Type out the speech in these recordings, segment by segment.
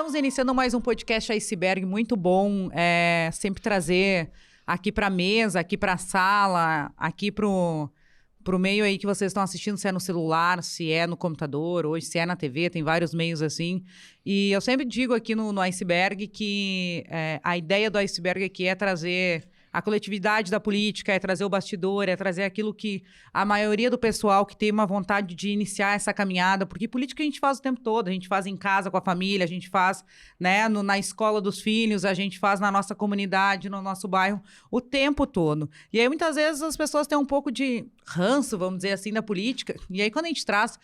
Estamos iniciando mais um podcast Iceberg, muito bom, sempre trazer aqui para a mesa, aqui para a sala, aqui para o meio aí que vocês estão assistindo, se é no celular, se é no computador, hoje se é na TV, tem vários meios assim. E eu sempre digo aqui no Iceberg que a ideia do Iceberg aqui é trazer a coletividade da política, é trazer o bastidor, é trazer aquilo que a maioria do pessoal que tem uma vontade de iniciar essa caminhada, porque política a gente faz o tempo todo, a gente faz em casa com a família, a gente faz, né, na escola dos filhos, a gente faz na nossa comunidade, no nosso bairro, o tempo todo. E aí muitas vezes as pessoas têm um pouco de ranço, vamos dizer assim, da política, e aí quando a gente traz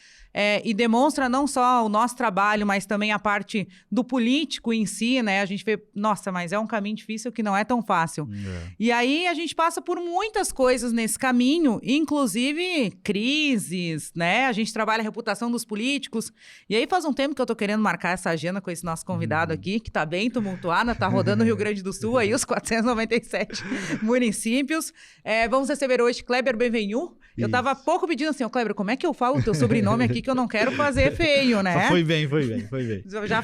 e demonstra não só o nosso trabalho, mas também a parte do político em si, né, a gente vê, nossa, mas é um caminho difícil que não é tão fácil. E aí a gente passa por muitas coisas nesse caminho, inclusive crises, né? A gente trabalha a reputação dos políticos. E aí faz um tempo que eu tô querendo marcar essa agenda com esse nosso convidado aqui, que tá bem tumultuada, tá rodando o Rio Grande do Sul, aí os 497 municípios. Vamos receber hoje Kleber Benvenu. Eu tava há pouco pedindo assim, Kleber, como é que eu falo o teu sobrenome aqui que eu não quero fazer feio, né? Foi bem. Já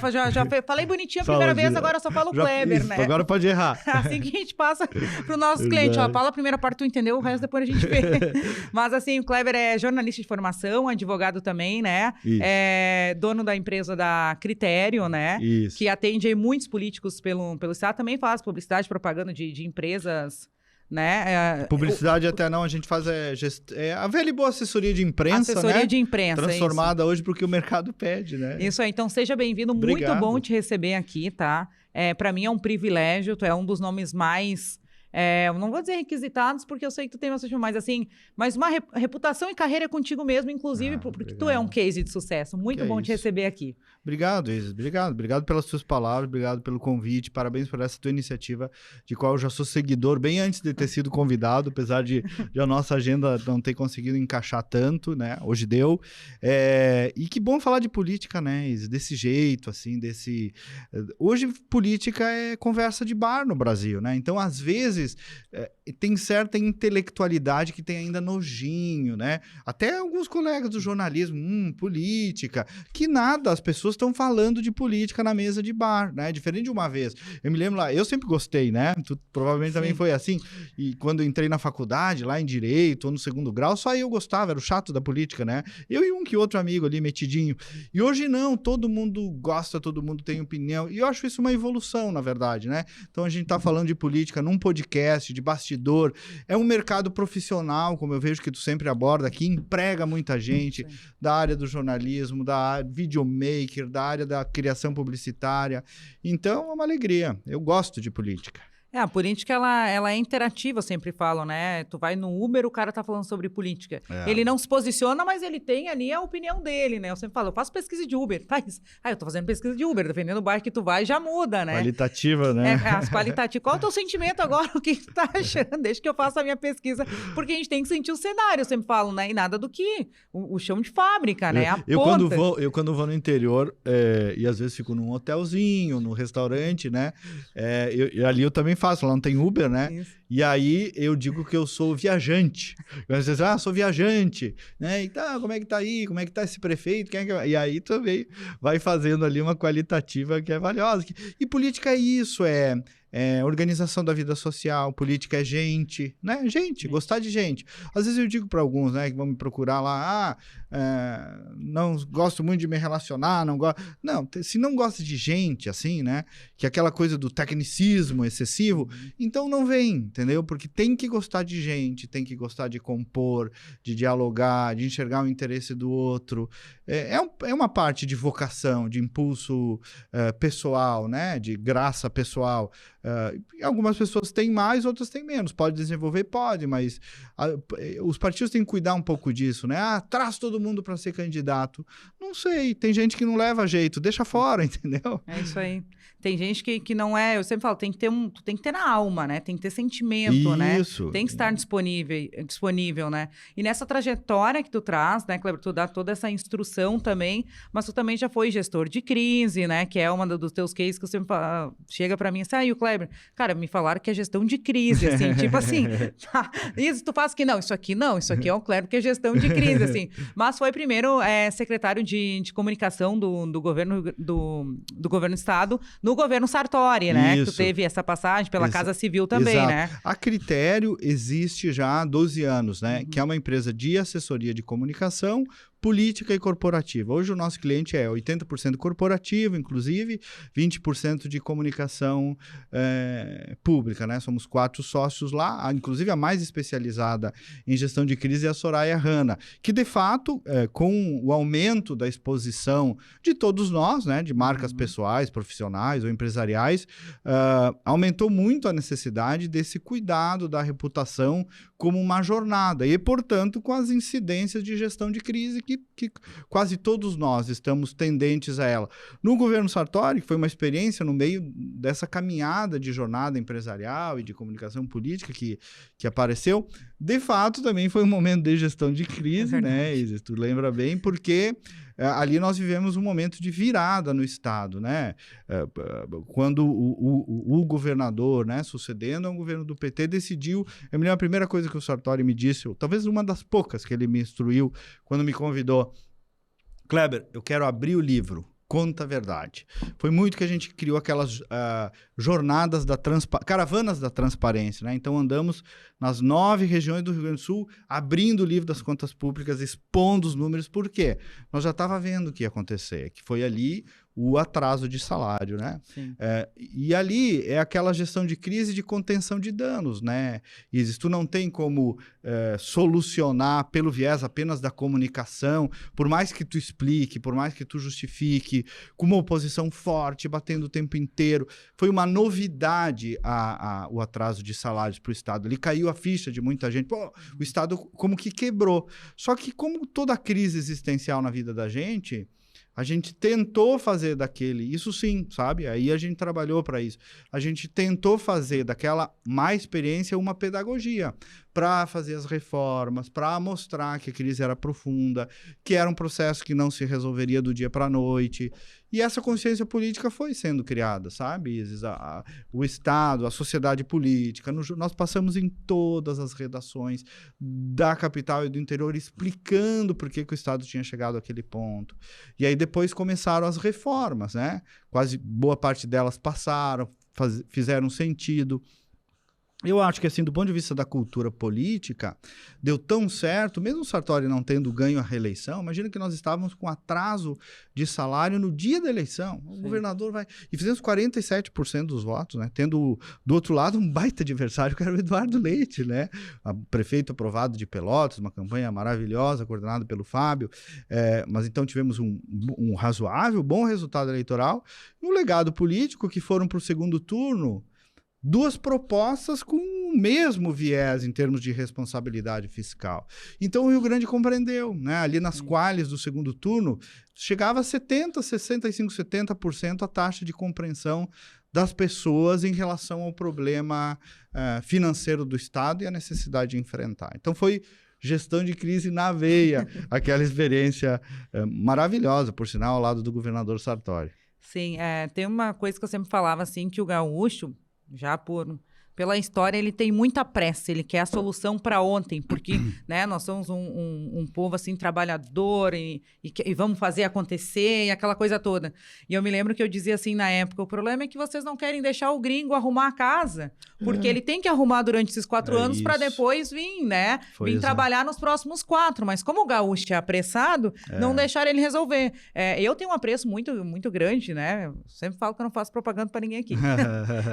falei bonitinho a primeira vez, agora eu só falo Kleber, isso, né? Agora pode errar. Assim que a gente passa pro nosso cliente, ó, fala a primeira parte, tu entendeu, o resto depois a gente vê. Mas assim, o Kleber é jornalista de formação, advogado também, né? Isso. É dono da empresa da Critério, né? Isso. Que atende aí muitos políticos pelo estado, também faz publicidade, propaganda de empresas, né? Publicidade até não, a gente faz a velha e boa assessoria de imprensa, assessoria né? de imprensa, transformada hoje porque o mercado pede, né? Isso aí, então seja bem-vindo, muito bom te receber aqui, tá? Para mim é um privilégio, tu é um dos nomes mais... eu não vou dizer requisitados, porque eu sei que tu tem bastante, mas uma reputação e carreira contigo mesmo, inclusive, porque tu é um case de sucesso. Muito bom te receber aqui. Obrigado, Isis. Obrigado pelas suas palavras, obrigado pelo convite, parabéns por essa tua iniciativa, de qual eu já sou seguidor bem antes de ter sido convidado, apesar de a nossa agenda não ter conseguido encaixar tanto, né? Hoje deu. E que bom falar de política, né, Isis? Desse jeito, assim, Hoje, política é conversa de bar no Brasil, né? Então, às vezes, tem certa intelectualidade que tem ainda nojinho, né? Até alguns colegas do jornalismo, política, que nada, as pessoas estão falando de política na mesa de bar, né? Diferente de uma vez. Eu me lembro lá, eu sempre gostei, né? Tu provavelmente também foi assim. E quando eu entrei na faculdade, lá em Direito, ou no segundo grau, só eu gostava, era o chato da política, né? Eu e um que outro amigo ali, metidinho. E hoje não, todo mundo gosta, todo mundo tem opinião. E eu acho isso uma evolução, na verdade, né? Então a gente tá falando de política num podcast, de bastidor. É um mercado profissional, como eu vejo que tu sempre aborda, que emprega muita gente da área do jornalismo, da área videomaker, da área da criação publicitária. Então, é uma alegria. Eu gosto de política. A política, ela é interativa, eu sempre falo, né? Tu vai no Uber, o cara tá falando sobre política. Ele não se posiciona, mas ele tem ali a opinião dele, né? Eu sempre falo, eu faço pesquisa de Uber. Eu tô fazendo pesquisa de Uber, dependendo do bairro que tu vai, já muda, né? Qualitativa, né? As qualitativas. Qual é o teu sentimento agora? O que tu tá achando? Deixa que eu faça a minha pesquisa. Porque a gente tem que sentir o cenário, eu sempre falo, né? E nada do que o chão de fábrica, né? Eu quando vou no interior, e às vezes fico num hotelzinho, num restaurante, né? Ali eu também faço, lá não tem Uber, né? Isso. E aí eu digo que eu sou viajante. Às vezes, sou viajante, né? E tá, como é que tá aí? Como é que tá esse prefeito? E aí também vai fazendo ali uma qualitativa que é valiosa. E política é isso, organização da vida social, política é gente, né? Gente, gostar de gente. Às vezes eu digo para alguns, né, que vão me procurar lá, não gosto muito de me relacionar, não gosto... Não, se não gosta de gente, assim, né, que é aquela coisa do tecnicismo excessivo, então não vem, entendeu? Porque tem que gostar de gente, tem que gostar de compor, de dialogar, de enxergar o interesse do outro. É uma parte de vocação, de impulso pessoal, né, de graça pessoal. Algumas pessoas têm mais, outras têm menos. Pode desenvolver? Pode, mas os partidos têm que cuidar um pouco disso, né? Traz todo mundo para ser candidato. Não sei, tem gente que não leva jeito, deixa fora, entendeu? É isso aí. Tem gente que não é... Eu sempre falo, tem que ter na alma, né? Tem que ter sentimento, né? Isso. Tem que estar disponível, né? E nessa trajetória que tu traz, né, Kleber, tu dá toda essa instrução também, mas tu também já foi gestor de crise, né? Que é uma dos teus cases que eu sempre falo, chega para mim assim, o Kleber, Kleber, cara, me falaram que é gestão de crise, assim, tipo assim, tá, isso tu faz que não, isso aqui é o Kleber que é gestão de crise, assim. Mas foi primeiro secretário de comunicação do governo do governo do estado, no governo Sartori, né? Isso. Que tu teve essa passagem pela Casa Civil também, Exato. né? A Critério existe já há 12 anos, né? Que é uma empresa de assessoria de comunicação, política e corporativa. Hoje o nosso cliente é 80% corporativo, inclusive, 20% de comunicação pública, né? Somos 4 sócios lá, inclusive a mais especializada em gestão de crise é a Soraya Hanna, que de fato, com o aumento da exposição de todos nós, né? De marcas pessoais, profissionais ou empresariais, aumentou muito a necessidade desse cuidado da reputação como uma jornada e, portanto, com as incidências de gestão de crise que quase todos nós estamos tendentes a ela. No governo Sartori, que foi uma experiência no meio dessa caminhada de jornada empresarial e de comunicação política que apareceu, de fato também foi um momento de gestão de crise, né, Isis? Tu lembra bem, porque ali nós vivemos um momento de virada no Estado, né? Quando o governador, né, sucedendo ao governo do PT, decidiu... Eu me lembro a primeira coisa que o Sartori me disse, talvez uma das poucas que ele me instruiu quando me convidou: Kleber, eu quero abrir o livro, conta a verdade. Foi muito que a gente criou aquelas jornadas caravanas da transparência, né? Então andamos nas 9 regiões do Rio Grande do Sul, abrindo o livro das contas públicas, expondo os números. Por quê? Nós já estávamos vendo o que ia acontecer, que foi ali o atraso de salário, né? E ali é aquela gestão de crise de contenção de danos, né? Isis, tu não tem como solucionar pelo viés apenas da comunicação, por mais que tu explique, por mais que tu justifique, com uma oposição forte, batendo o tempo inteiro. Foi uma novidade o atraso de salários para o Estado. Ali caiu a ficha de muita gente. Pô, o Estado como que quebrou. Só que como toda crise existencial na vida da gente... A gente tentou fazer isso sim, sabe? Aí a gente trabalhou para isso. A gente tentou fazer daquela má experiência uma pedagogia para fazer as reformas, para mostrar que a crise era profunda, que era um processo que não se resolveria do dia para a noite. E essa consciência política foi sendo criada, sabe, Isis? O Estado, a sociedade política, nós passamos em todas as redações da capital e do interior explicando por que o Estado tinha chegado àquele ponto. E aí depois começaram as reformas, né? Quase boa parte delas passaram, fizeram sentido. Eu acho que, assim, do ponto de vista da cultura política, deu tão certo, mesmo o Sartori não tendo ganho a reeleição, imagina que nós estávamos com atraso de salário no dia da eleição. O governador vai... E fizemos 47% dos votos, né? Tendo, do outro lado, um baita adversário, que era o Eduardo Leite, né? Prefeito aprovado de Pelotas, uma campanha maravilhosa, coordenada pelo Fábio. Mas então tivemos um razoável, bom resultado eleitoral. E um legado político que foram para o segundo turno... 2 propostas com o mesmo viés em termos de responsabilidade fiscal. Então o Rio Grande compreendeu, né? Ali nas quales do segundo turno, chegava a 70% a taxa de compreensão das pessoas em relação ao problema financeiro do Estado e a necessidade de enfrentar. Então foi gestão de crise na veia, aquela experiência maravilhosa, por sinal, ao lado do governador Sartori. Sim, tem uma coisa que eu sempre falava, assim, que o gaúcho, já pela história, ele tem muita pressa, ele quer a solução para ontem, porque, né, nós somos um povo, assim, trabalhador e vamos fazer acontecer e aquela coisa toda. E eu me lembro que eu dizia assim na época, o problema é que vocês não querem deixar o gringo arrumar a casa, porque ele tem que arrumar durante esses 4 anos para depois vir, né, trabalhar nos próximos 4, mas como o gaúcho é apressado, não deixaram ele resolver. Eu tenho um apreço muito, muito grande, né, sempre falo que eu não faço propaganda para ninguém aqui.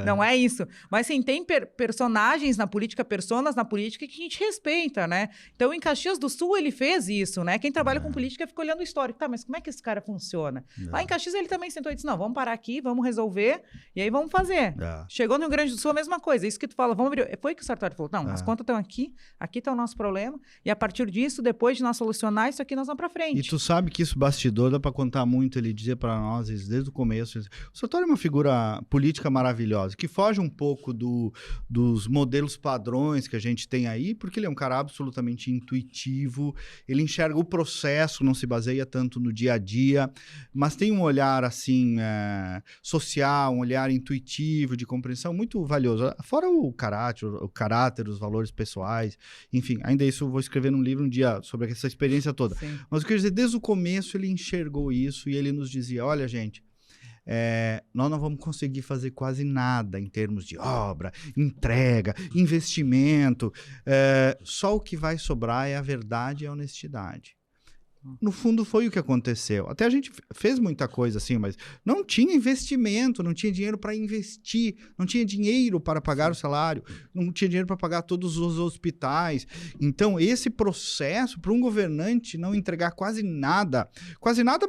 Não é isso, mas sim, tem personagens na política, personas na política que a gente respeita, né? Então, em Caxias do Sul, ele fez isso, né? Quem trabalha com política fica olhando o histórico. Tá, mas como é que esse cara funciona? Lá em Caxias, ele também sentou e disse, não, vamos parar aqui, vamos resolver, e aí vamos fazer. Chegou no Rio Grande do Sul, a mesma coisa. Isso que tu fala, vamos abrir... Foi que o Sartori falou, não, as contas estão aqui está o nosso problema, e a partir disso, depois de nós solucionar isso aqui, nós vamos para frente. E tu sabe que isso, bastidor, dá para contar muito, ele dizia para nós, desde o começo, o Sartori é uma figura política maravilhosa, que foge um pouco do dos modelos padrões que a gente tem aí, porque ele é um cara absolutamente intuitivo, ele enxerga o processo, não se baseia tanto no dia a dia, mas tem um olhar assim social, um olhar intuitivo, de compreensão muito valioso. Fora o caráter, os valores pessoais, enfim, ainda isso eu vou escrever num livro um dia sobre essa experiência toda. Sim. Mas eu quero dizer, desde o começo ele enxergou isso e ele nos dizia, olha gente, nós não vamos conseguir fazer quase nada em termos de obra, entrega, investimento. Só o que vai sobrar é a verdade e a honestidade. No fundo, foi o que aconteceu. Até a gente fez muita coisa assim, mas não tinha investimento, não tinha dinheiro para investir, não tinha dinheiro para pagar o salário, não tinha dinheiro para pagar todos os hospitais. Então, esse processo, para um governante não entregar quase nada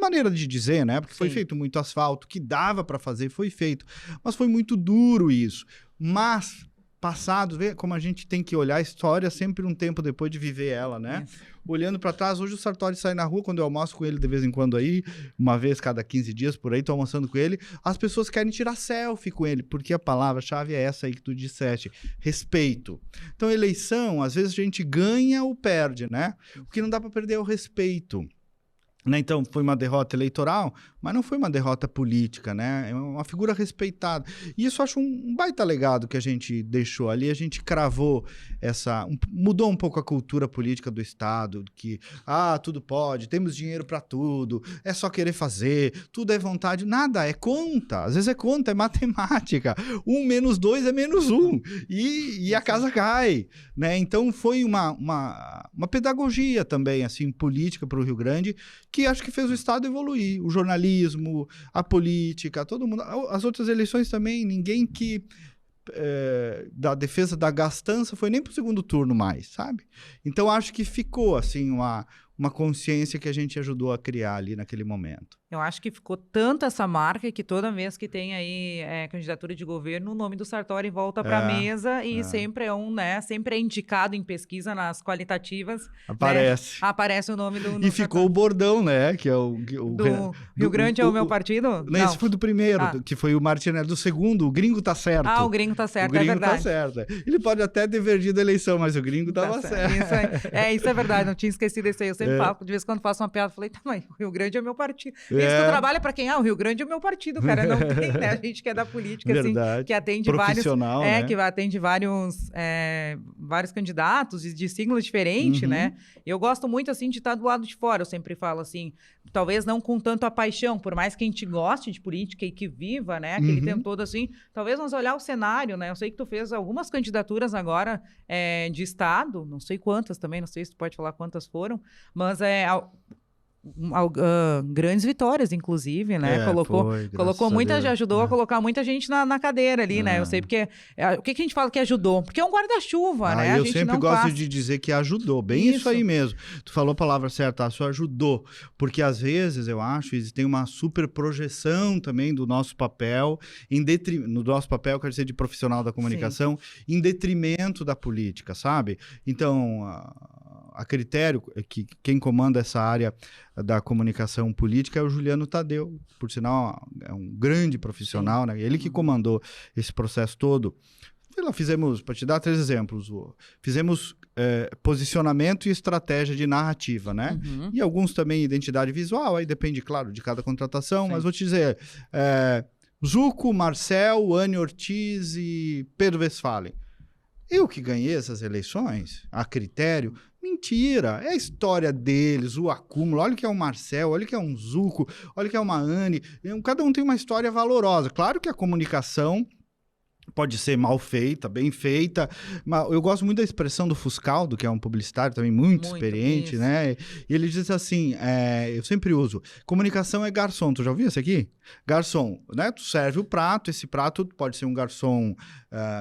maneira de dizer, né? Porque foi feito muito asfalto, que dava para fazer, foi feito. Mas foi muito duro isso. Mas, passado, vê como a gente tem que olhar a história sempre um tempo depois de viver ela, né? Isso. Olhando para trás, hoje o Sartori sai na rua, quando eu almoço com ele de vez em quando aí, uma vez cada 15 dias por aí, tô almoçando com ele, as pessoas querem tirar selfie com ele, porque a palavra-chave é essa aí que tu disseste, respeito. Então, eleição, às vezes a gente ganha ou perde, né? O que não dá para perder é o respeito. Né? Então, foi uma derrota eleitoral, mas não foi uma derrota política, né? É uma figura respeitada. E isso eu acho um baita legado que a gente deixou ali. A gente cravou mudou um pouco a cultura política do Estado, que, tudo pode, temos dinheiro para tudo, é só querer fazer, tudo é vontade. Nada, é conta. Às vezes é conta, é matemática. 1 menos 2 é menos 1. E a casa cai, né? Então, foi uma pedagogia também, assim, política para o Rio Grande, que acho que fez o Estado evoluir. O jornalismo, a política, todo mundo. As outras eleições também, ninguém que da defesa da gastança foi nem para o segundo turno mais, sabe? Então, acho que ficou, assim, uma consciência que a gente ajudou a criar ali naquele momento. Eu acho que ficou tanto essa marca que toda vez que tem aí candidatura de governo, o nome do Sartori volta para a mesa e sempre sempre é indicado em pesquisa nas qualitativas. Aparece. Né? Aparece o nome do E ficou Sartori. o bordão, né? Que é o Rio Grande é o meu partido? Não, esse foi do primeiro, que foi o Martinelli. Do segundo, o gringo tá certo. O gringo tá certo, é verdade. O gringo tá certo. Ele pode até ter perdido a eleição, mas o gringo tava certo. Isso é verdade, não tinha esquecido isso aí. Eu sempre falo, de vez em quando faço uma piada, falei, mas o Rio Grande é o meu partido. Isso tu trabalha para quem? O Rio Grande é o meu partido, cara. Não tem, né? A gente que é da política, verdade. Assim, que atende profissional, vários... né? Que atende vários candidatos de siglas diferentes, né? Eu gosto muito, assim, de estar do lado de fora. Eu sempre falo, assim, talvez não com tanto a paixão, por mais que a gente goste de política e que viva, né? Aquele tempo todo, assim, talvez nós olhar o cenário, né? Eu sei que tu fez algumas candidaturas agora de Estado, não sei quantas também, não sei se tu pode falar quantas foram, mas grandes vitórias, inclusive, né? Colocou muita, já ajudou a colocar muita gente na cadeira ali, né? Eu sei porque... o que a gente fala que ajudou? Porque é um guarda-chuva, né? Eu sempre gosto de dizer que ajudou. Bem isso aí mesmo. Tu falou a palavra certa, isso ajudou. Porque às vezes, eu acho, tem uma super projeção também do nosso papel, no nosso papel, quer dizer, de profissional da comunicação, em detrimento da política, sabe? Então, a critério, que quem comanda essa área da comunicação política é o Juliano Tadeu, por sinal é um grande profissional, né? Ele que comandou esse processo todo. Fizemos, para te dar 3 exemplos, fizemos posicionamento e estratégia de narrativa, né? E alguns também identidade visual, aí depende, claro, de cada contratação, mas vou te dizer, Zuco, Marcel, Anne Ortiz e Pedro Westphalen. Eu que ganhei essas eleições, a critério, mentira, é a história deles, o acúmulo, olha o que é um Marcel, olha o que é um Zuco, olha o que é uma Anne, cada um tem uma história valorosa. Claro que a comunicação pode ser mal feita, bem feita, mas eu gosto muito da expressão do Fuscaldo, que é um publicitário também muito experiente, né? E ele diz assim, eu sempre uso, comunicação é garçom, tu já ouviu isso aqui? Garçom, né? Tu serve o prato, esse prato pode ser um garçom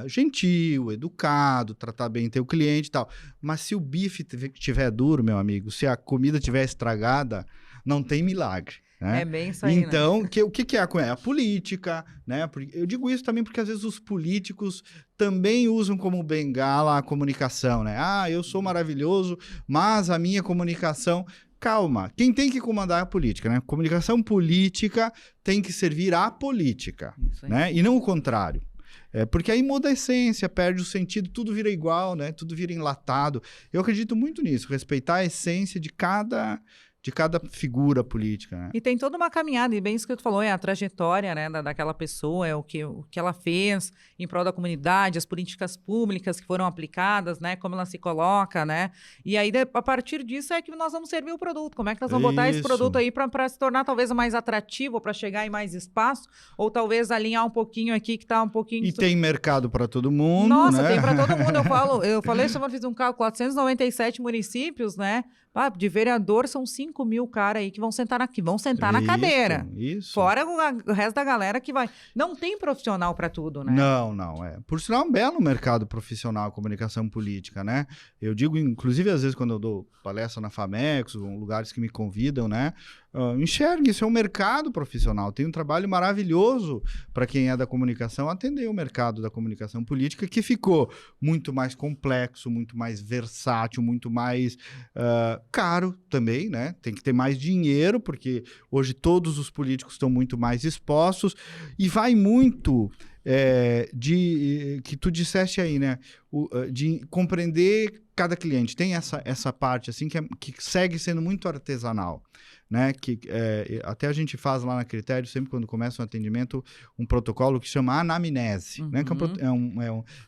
gentil, educado, tratar bem teu cliente e tal, mas se o bife estiver duro, meu amigo, se a comida estiver estragada, não tem milagre. Né? É bem isso aí, então, né? o que é a política, né? Eu digo isso também porque às vezes os políticos também usam como bengala a comunicação, né? Eu sou maravilhoso, mas a minha comunicação... Calma, quem tem que comandar é a política, né? Comunicação política tem que servir à política, né? E não o contrário. Porque aí muda a essência, perde o sentido, tudo vira igual, né? Tudo vira enlatado. Eu acredito muito nisso, respeitar a essência de cada figura política, né? E tem toda uma caminhada, e bem isso que tu falou, é a trajetória, né, daquela pessoa, é o que ela fez em prol da comunidade, as políticas públicas que foram aplicadas, né, como ela se coloca, né? E aí, a partir disso, é que nós vamos servir o produto. Como é que nós vamos botar esse produto aí para se tornar talvez mais atrativo, para chegar em mais espaço, ou talvez alinhar um pouquinho aqui, que está um pouquinho... E tem mercado para todo mundo, Nossa, né? tem para todo mundo. Eu falei, eu fiz um cálculo, 497 municípios, né? De vereador são 5 mil caras aí que vão sentar na cadeira. Isso. Fora o resto da galera que vai. Não tem profissional para tudo, né? Não. Por sinal, é um belo mercado profissional, comunicação política, né? Eu digo, inclusive, às vezes, quando eu dou palestra na FAMEX, lugares que me convidam, né? Enxergue, isso é um mercado profissional. Tem um trabalho maravilhoso para quem é da comunicação atender o mercado da comunicação política, que ficou muito mais complexo, muito mais versátil, muito mais caro também, né? Tem que ter mais dinheiro, porque hoje todos os políticos estão muito mais expostos e vai muito que tu disseste aí, né? De compreender cada cliente. Tem essa parte assim que segue sendo muito artesanal, né? Que até a gente faz lá na Critério, sempre quando começa um atendimento, um protocolo que chama anamnese, né? Que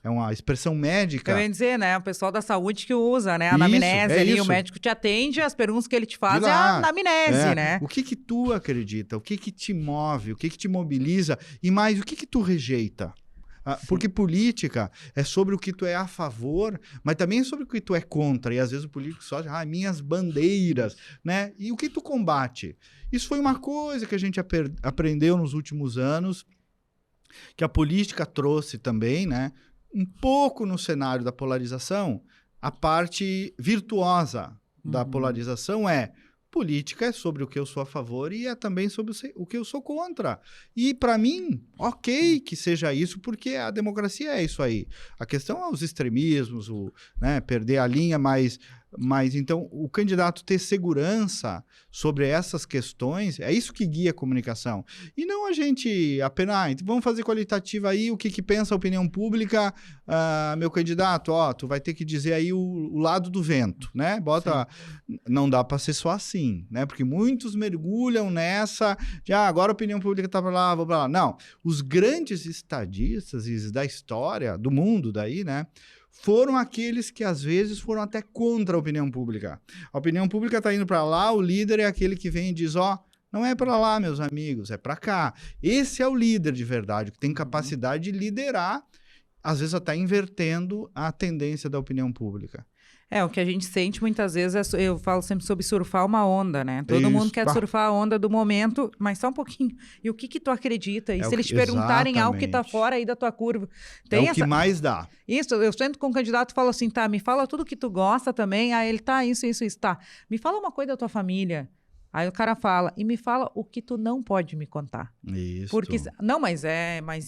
é uma expressão médica. Eu ia dizer, né? O pessoal da saúde que usa, né? A anamnese ali, o médico te atende, as perguntas que ele te faz é a anamnese, né? O que tu acredita? O que te move? O que te mobiliza? E mais, o que tu rejeita? Porque política é sobre o que tu é a favor, mas também é sobre o que tu é contra. E às vezes o político só diz, minhas bandeiras, né? E o que tu combate? Isso foi uma coisa que a gente aprendeu nos últimos anos, que a política trouxe também, né? Um pouco no cenário da polarização, a parte virtuosa da polarização política é sobre o que eu sou a favor e é também sobre o que eu sou contra. E, para mim, ok que seja isso, porque a democracia é isso aí. A questão é os extremismos, né, perder a linha, mas então o candidato ter segurança sobre essas questões, é isso que guia a comunicação. E não a gente apenas, então vamos fazer qualitativa aí, o que pensa a opinião pública, meu candidato, tu vai ter que dizer aí o lado do vento, né? Não dá para ser só assim, né? Porque muitos mergulham nessa, de agora a opinião pública tá para lá, vou para lá. Não, os grandes estadistas da história, do mundo daí, né? Foram aqueles que, às vezes, foram até contra a opinião pública. A opinião pública está indo para lá, o líder é aquele que vem e diz, não é para lá, meus amigos, é para cá. Esse é o líder de verdade, que tem capacidade de liderar, às vezes até invertendo a tendência da opinião pública. O que a gente sente muitas vezes, eu falo sempre sobre surfar uma onda, né? Todo mundo quer surfar a onda do momento, mas só um pouquinho. E o que tu acredita? E se eles te perguntarem algo que tá fora aí da tua curva? Tem o que mais dá. Isso, eu sento com um candidato e falo assim, tá, me fala tudo que tu gosta também. Aí ele, tá, isso, tá. Me fala uma coisa da tua família. Aí o cara fala, e me fala o que tu não pode me contar. Isso. Porque, não, mas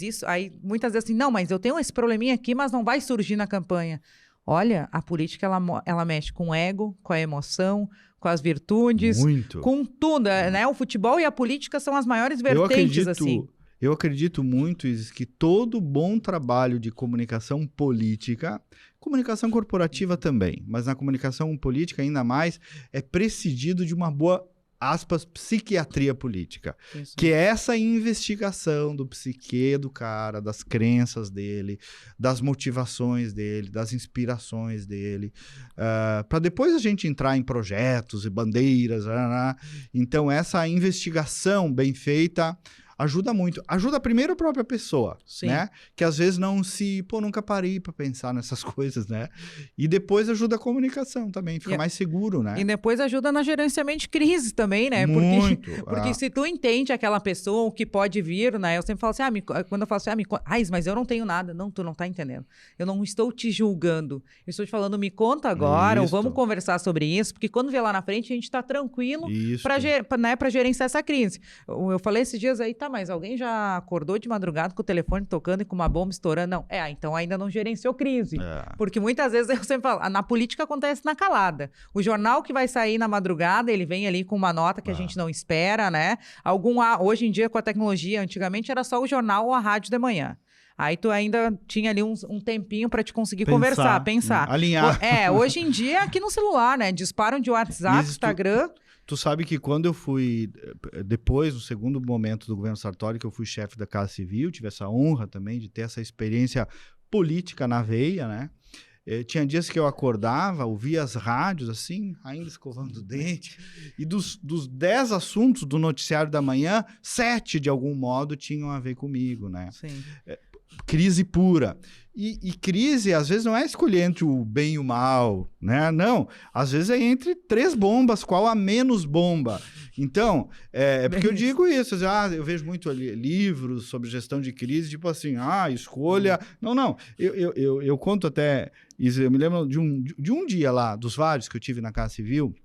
isso, aí muitas vezes assim, não, mas eu tenho esse probleminha aqui, mas não vai surgir na campanha. Olha, a política, ela mexe com o ego, com a emoção, com as virtudes, com tudo, né? O futebol e a política são as maiores vertentes, assim. Eu acredito muito que todo bom trabalho de comunicação política, comunicação corporativa também, mas na comunicação política ainda mais, é presidido de uma boa, aspas, psiquiatria política. Isso. Que é essa investigação do psique do cara, das crenças dele, das motivações dele, das inspirações dele, para depois a gente entrar em projetos e bandeiras. Então, essa investigação bem feita ajuda muito. Ajuda primeiro a própria pessoa, né? Que às vezes nunca parei para pensar nessas coisas, né? E depois ajuda a comunicação também, fica mais seguro, né? E depois ajuda no gerenciamento de crise também, né? Porque se tu entende aquela pessoa, o que pode vir, né? Eu sempre falo assim, quando eu falo assim, mas eu não tenho nada. Não, tu não tá entendendo. Eu não estou te julgando. Eu estou te falando, me conta agora, ou vamos conversar sobre isso, porque quando vier lá na frente, a gente tá tranquilo para gerenciar essa crise. Eu falei esses dias aí, mas alguém já acordou de madrugada com o telefone tocando e com uma bomba estourando? Não. Então ainda não gerenciou crise. Porque muitas vezes, eu sempre falo, na política acontece na calada. O jornal que vai sair na madrugada, ele vem ali com uma nota que a gente não espera, né? Hoje em dia, com a tecnologia, antigamente era só o jornal ou a rádio de manhã. Aí tu ainda tinha ali um tempinho para te conseguir conversar, pensar. Alinhar. Hoje em dia aqui no celular, né? Disparam de WhatsApp, Instagram. Tu sabe que quando eu fui, depois, no segundo momento do governo Sartori, que eu fui chefe da Casa Civil, tive essa honra também de ter essa experiência política na veia, né? Tinha dias que eu acordava, ouvia as rádios, assim, ainda escovando o dente, e dos 10 assuntos do noticiário da manhã, 7, de algum modo, tinham a ver comigo, né? Sim. Crise pura. E crise, às vezes, não é escolher entre o bem e o mal, né? Não. Às vezes é entre 3 bombas, qual a menos bomba. Então, porque eu digo isso, eu vejo muito livros sobre gestão de crise, tipo assim, escolha... Não. Eu conto até... Eu me lembro de um dia lá, dos vários que eu tive na Casa Civil,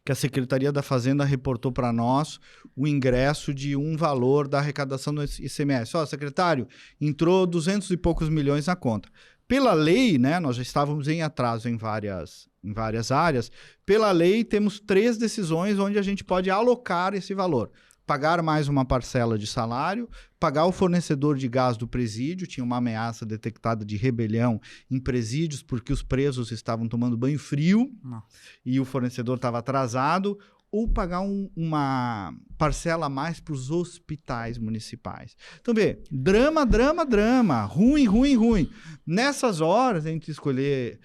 que a Secretaria da Fazenda reportou para nós o ingresso de um valor da arrecadação do ICMS. Secretário, entrou 200 e poucos milhões na conta. Pela lei, né, nós já estávamos em atraso em várias áreas, pela lei temos 3 decisões onde a gente pode alocar esse valor. Pagar mais uma parcela de salário, pagar o fornecedor de gás do presídio, tinha uma ameaça detectada de rebelião em presídios porque os presos estavam tomando banho frio. Nossa. E o fornecedor estava atrasado, ou pagar uma parcela a mais para os hospitais municipais. Então, drama, ruim. Nessas horas, de escolher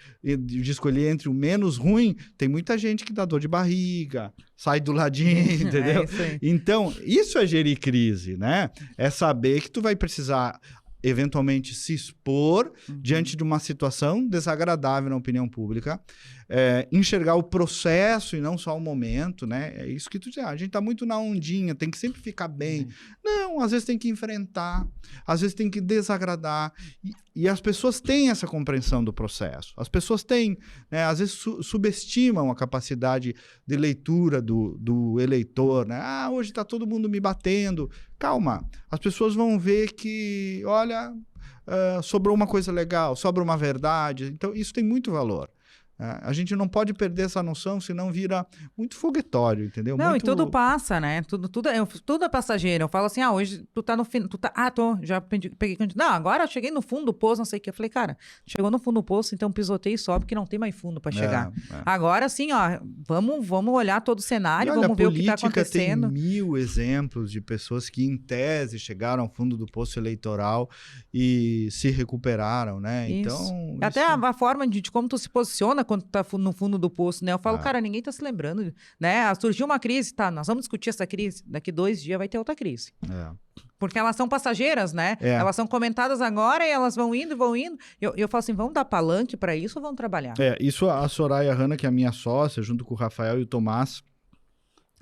entre o menos ruim, tem muita gente que dá dor de barriga, sai do ladinho, entendeu? Então, isso é gerir crise, né? É saber que tu vai precisar eventualmente se expor diante de uma situação desagradável na opinião pública, enxergar o processo e não só o momento, né? É isso que tu diz, a gente tá muito na ondinha, tem que sempre ficar bem. Não, às vezes tem que enfrentar, às vezes tem que desagradar, e as pessoas têm essa compreensão do processo. As pessoas têm, né? Às vezes subestimam a capacidade de leitura do eleitor, né? Hoje tá todo mundo me batendo. Calma, as pessoas vão ver que, olha, sobrou uma coisa legal, sobra uma verdade. Então, isso tem muito valor. A gente não pode perder essa noção, senão vira muito foguetório, entendeu? Não, muito... e tudo passa, né? Tudo é passageiro. Eu falo assim, hoje tu tá no fim, já peguei... Não, agora eu cheguei no fundo do poço, não sei o que. Eu falei, cara, chegou no fundo do poço, então pisoteio só, porque não tem mais fundo para chegar. Agora sim, vamos olhar todo o cenário, vamos ver o que tá acontecendo. Tem 1000 exemplos de pessoas que, em tese, chegaram ao fundo do poço eleitoral e se recuperaram, né? Isso. Então... Até a forma de como tu se posiciona quando tá no fundo do poço, né? Eu falo, cara, ninguém tá se lembrando, né? Surgiu uma crise, nós vamos discutir essa crise, daqui 2 dias vai ter outra crise. Porque elas são passageiras, né? Elas são comentadas agora e elas vão indo. Eu falo assim, vamos dar palanque para isso ou vamos trabalhar? Isso a Soraya Hanna, que é a minha sócia, junto com o Rafael e o Tomás,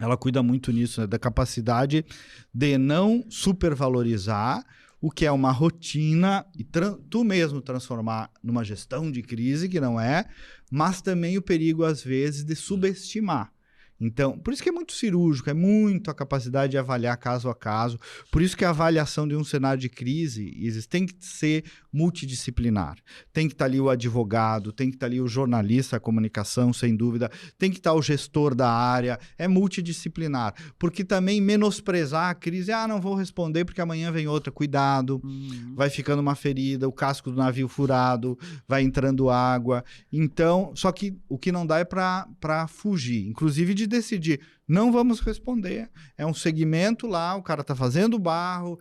ela cuida muito nisso, né? Da capacidade de não supervalorizar o que é uma rotina e tu mesmo transformar numa gestão de crise, que não é, mas também o perigo, às vezes, de subestimar. Então, por isso que é muito cirúrgico, é muito a capacidade de avaliar caso a caso. Por isso que a avaliação de um cenário de crise tem que ser multidisciplinar. Tem que estar ali o advogado, tem que estar ali o jornalista, a comunicação, sem dúvida, tem que estar o gestor da área, é multidisciplinar. Porque também menosprezar a crise, não vou responder porque amanhã vem outra, cuidado, vai ficando uma ferida, o casco do navio furado, vai entrando água. Então, só que o que não dá é para fugir, inclusive de decidir, não vamos responder, é um segmento lá, o cara tá fazendo barro,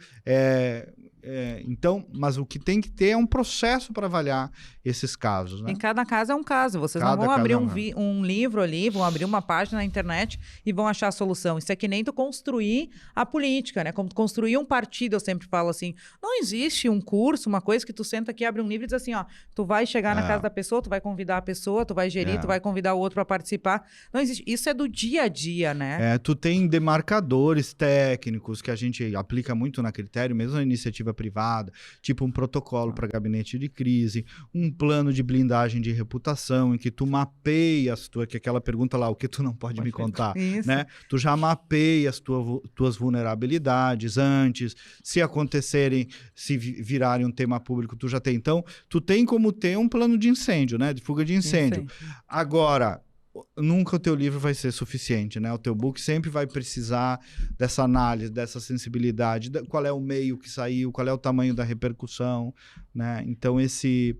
então, mas o que tem que ter é um processo para avaliar esses casos, né? Em cada caso é um caso, vocês não vão abrir um livro ali, vão abrir uma página na internet e vão achar a solução. Isso é que nem tu construir a política, né? Como tu construir um partido, eu sempre falo assim, não existe um curso, uma coisa que tu senta aqui, abre um livro e diz assim, tu vai chegar na casa da pessoa, tu vai convidar a pessoa, tu vai gerir, tu vai convidar o outro para participar. Não existe, isso é do dia a dia, né? Tu tem demarcadores técnicos que a gente aplica muito na critério, mesmo na iniciativa privada, tipo um protocolo para gabinete de crise, um plano de blindagem de reputação, em que tu mapeias, que aquela pergunta lá, o que tu não pode me contar, né? Tu já mapeias tuas vulnerabilidades antes, se acontecerem, se virarem um tema público, tu já tem. Então, tu tem como ter um plano de incêndio, né? De fuga de incêndio. Agora, nunca o teu livro vai ser suficiente, né? O teu book sempre vai precisar dessa análise, dessa sensibilidade, qual é o meio que saiu, qual é o tamanho da repercussão, né? Então esse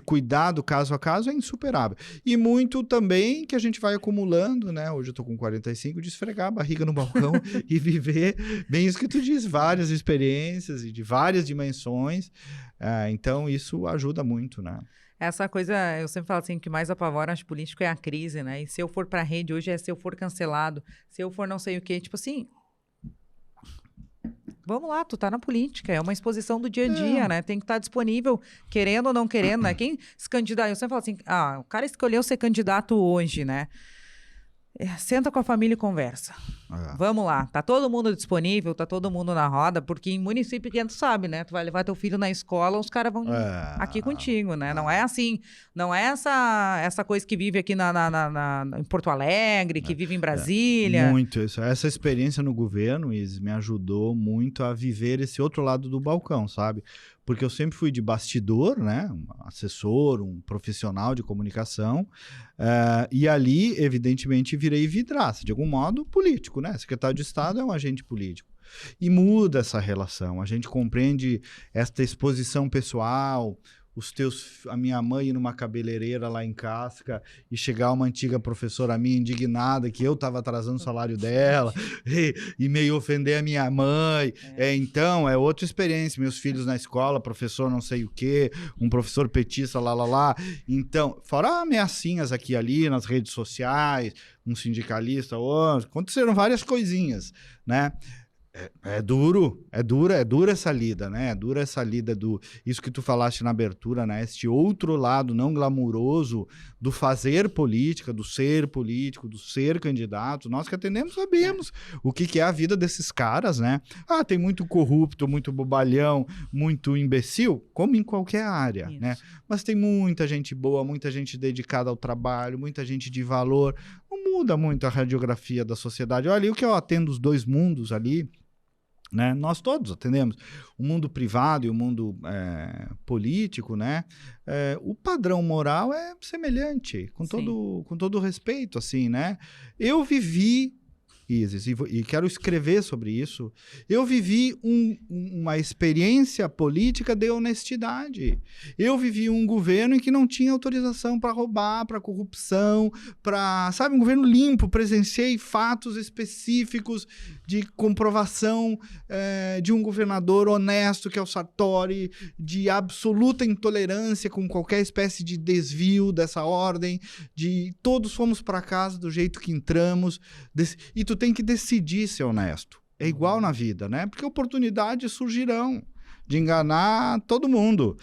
cuidado caso a caso é insuperável. E muito também que a gente vai acumulando, né? Hoje eu tô com 45, de esfregar a barriga no balcão e viver bem isso que tu diz, várias experiências e de várias dimensões. Então isso ajuda muito, né? Essa coisa, eu sempre falo assim, que mais apavora os políticos é a crise, né? E se eu for pra rede hoje é se eu for cancelado, se eu for não sei o quê, tipo assim... Vamos lá, tu tá na política, é uma exposição do dia a dia, né? Tem que estar disponível, querendo ou não querendo, né? Quem se candidata, eu sempre falo assim, o cara escolheu ser candidato hoje, né? Senta com a família e conversa. Vamos lá, tá todo mundo disponível, tá todo mundo na roda, porque em município pequeno tu sabe, né? Tu vai levar teu filho na escola, os caras vão aqui contigo, né? Não é assim, não é essa coisa que vive aqui em Porto Alegre, que vive em Brasília. Muito isso. Essa experiência no governo, Isis, me ajudou muito a viver esse outro lado do balcão, sabe? Porque eu sempre fui de bastidor, né? Um assessor, um profissional de comunicação, e ali, evidentemente, virei vidraça, de algum modo, político, né? Secretário de Estado é um agente político. E muda essa relação, a gente compreende esta exposição pessoal, a minha mãe ir numa cabeleireira lá em Casca e chegar uma antiga professora minha indignada que eu estava atrasando o salário dela e meio ofender a minha mãe. Então, é outra experiência. Meus filhos na escola, professor não sei o quê, um professor petista, lá. Então, fora ameaçinhas aqui e ali nas redes sociais, um sindicalista, aconteceram várias coisinhas, né? É dura essa lida, né? É dura essa lida isso que tu falaste na abertura, né? Este outro lado não glamuroso do fazer política, do ser político, do ser candidato. Nós que atendemos sabemos o que é a vida desses caras, né? Tem muito corrupto, muito bobalhão, muito imbecil, como em qualquer área, né? Mas tem muita gente boa, muita gente dedicada ao trabalho, muita gente de valor. Não muda muito a radiografia da sociedade. Olha, ali o que eu atendo os dois mundos ali, né? Nós todos atendemos o mundo privado e o mundo político, né? O padrão moral é semelhante, com todo respeito, assim, né? Eu vivi, Isis, e quero escrever sobre isso, eu vivi uma experiência política de honestidade. Eu vivi um governo em que não tinha autorização para roubar, para corrupção, sabe, um governo limpo. Presenciei fatos específicos de comprovação de um governador honesto, que é o Sartori, de absoluta intolerância com qualquer espécie de desvio dessa ordem, de todos fomos para casa do jeito que entramos, e tu tem que decidir ser honesto. É igual na vida, né? Porque oportunidades surgirão de enganar todo mundo.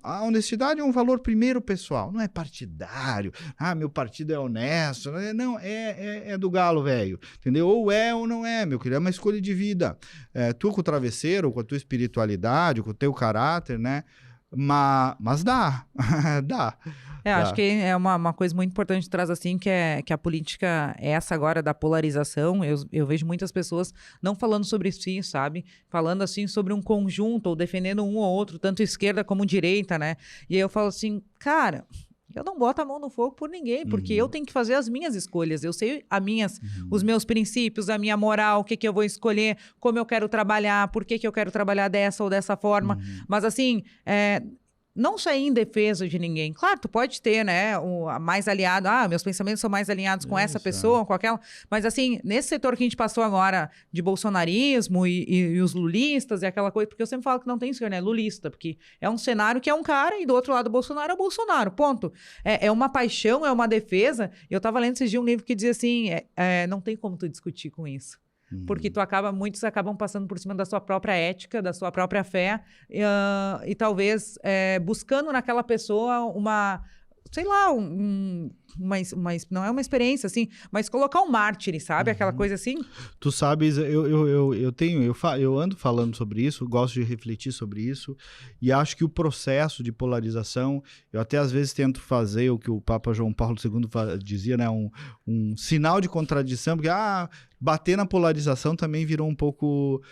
A honestidade é um valor primeiro pessoal, não é partidário. Meu partido é honesto. Não, é do galo, velho. Entendeu? Ou é ou não é, meu querido. É uma escolha de vida. Tu com o travesseiro, com a tua espiritualidade, com o teu caráter, né? Mas dá. Dá. Acho que é uma coisa muito importante que traz assim, que a política é essa agora da polarização. Eu vejo muitas pessoas não falando sobre si, sabe? Falando assim sobre um conjunto, ou defendendo um ou outro, tanto esquerda como direita, né? E aí eu falo assim, cara, eu não boto a mão no fogo por ninguém, porque eu tenho que fazer as minhas escolhas. Eu sei os meus princípios, a minha moral, o que eu vou escolher, como eu quero trabalhar, por que eu quero trabalhar dessa ou dessa forma. Mas assim, não sair em defesa de ninguém. Claro, tu pode ter, né, mais aliado. Meus pensamentos são mais alinhados com essa pessoa, com aquela. Mas assim, nesse setor que a gente passou agora de bolsonarismo e os lulistas e aquela coisa, porque eu sempre falo que não tem isso, né, lulista, porque é um cenário que é um cara e do outro lado do Bolsonaro é o Bolsonaro, ponto. É uma paixão, é uma defesa. Eu tava lendo esses dias um livro que dizia assim, não tem como tu discutir com isso. Porque muitos acabam passando por cima da sua própria ética, da sua própria fé, e talvez buscando naquela pessoa sei lá, não é uma experiência, assim, mas colocar um mártir, sabe? Aquela coisa assim. Tu sabes, eu ando falando sobre isso, gosto de refletir sobre isso, e acho que o processo de polarização, eu até às vezes tento fazer o que o Papa João Paulo II dizia, né? Um sinal de contradição, porque, bater na polarização também virou um pouco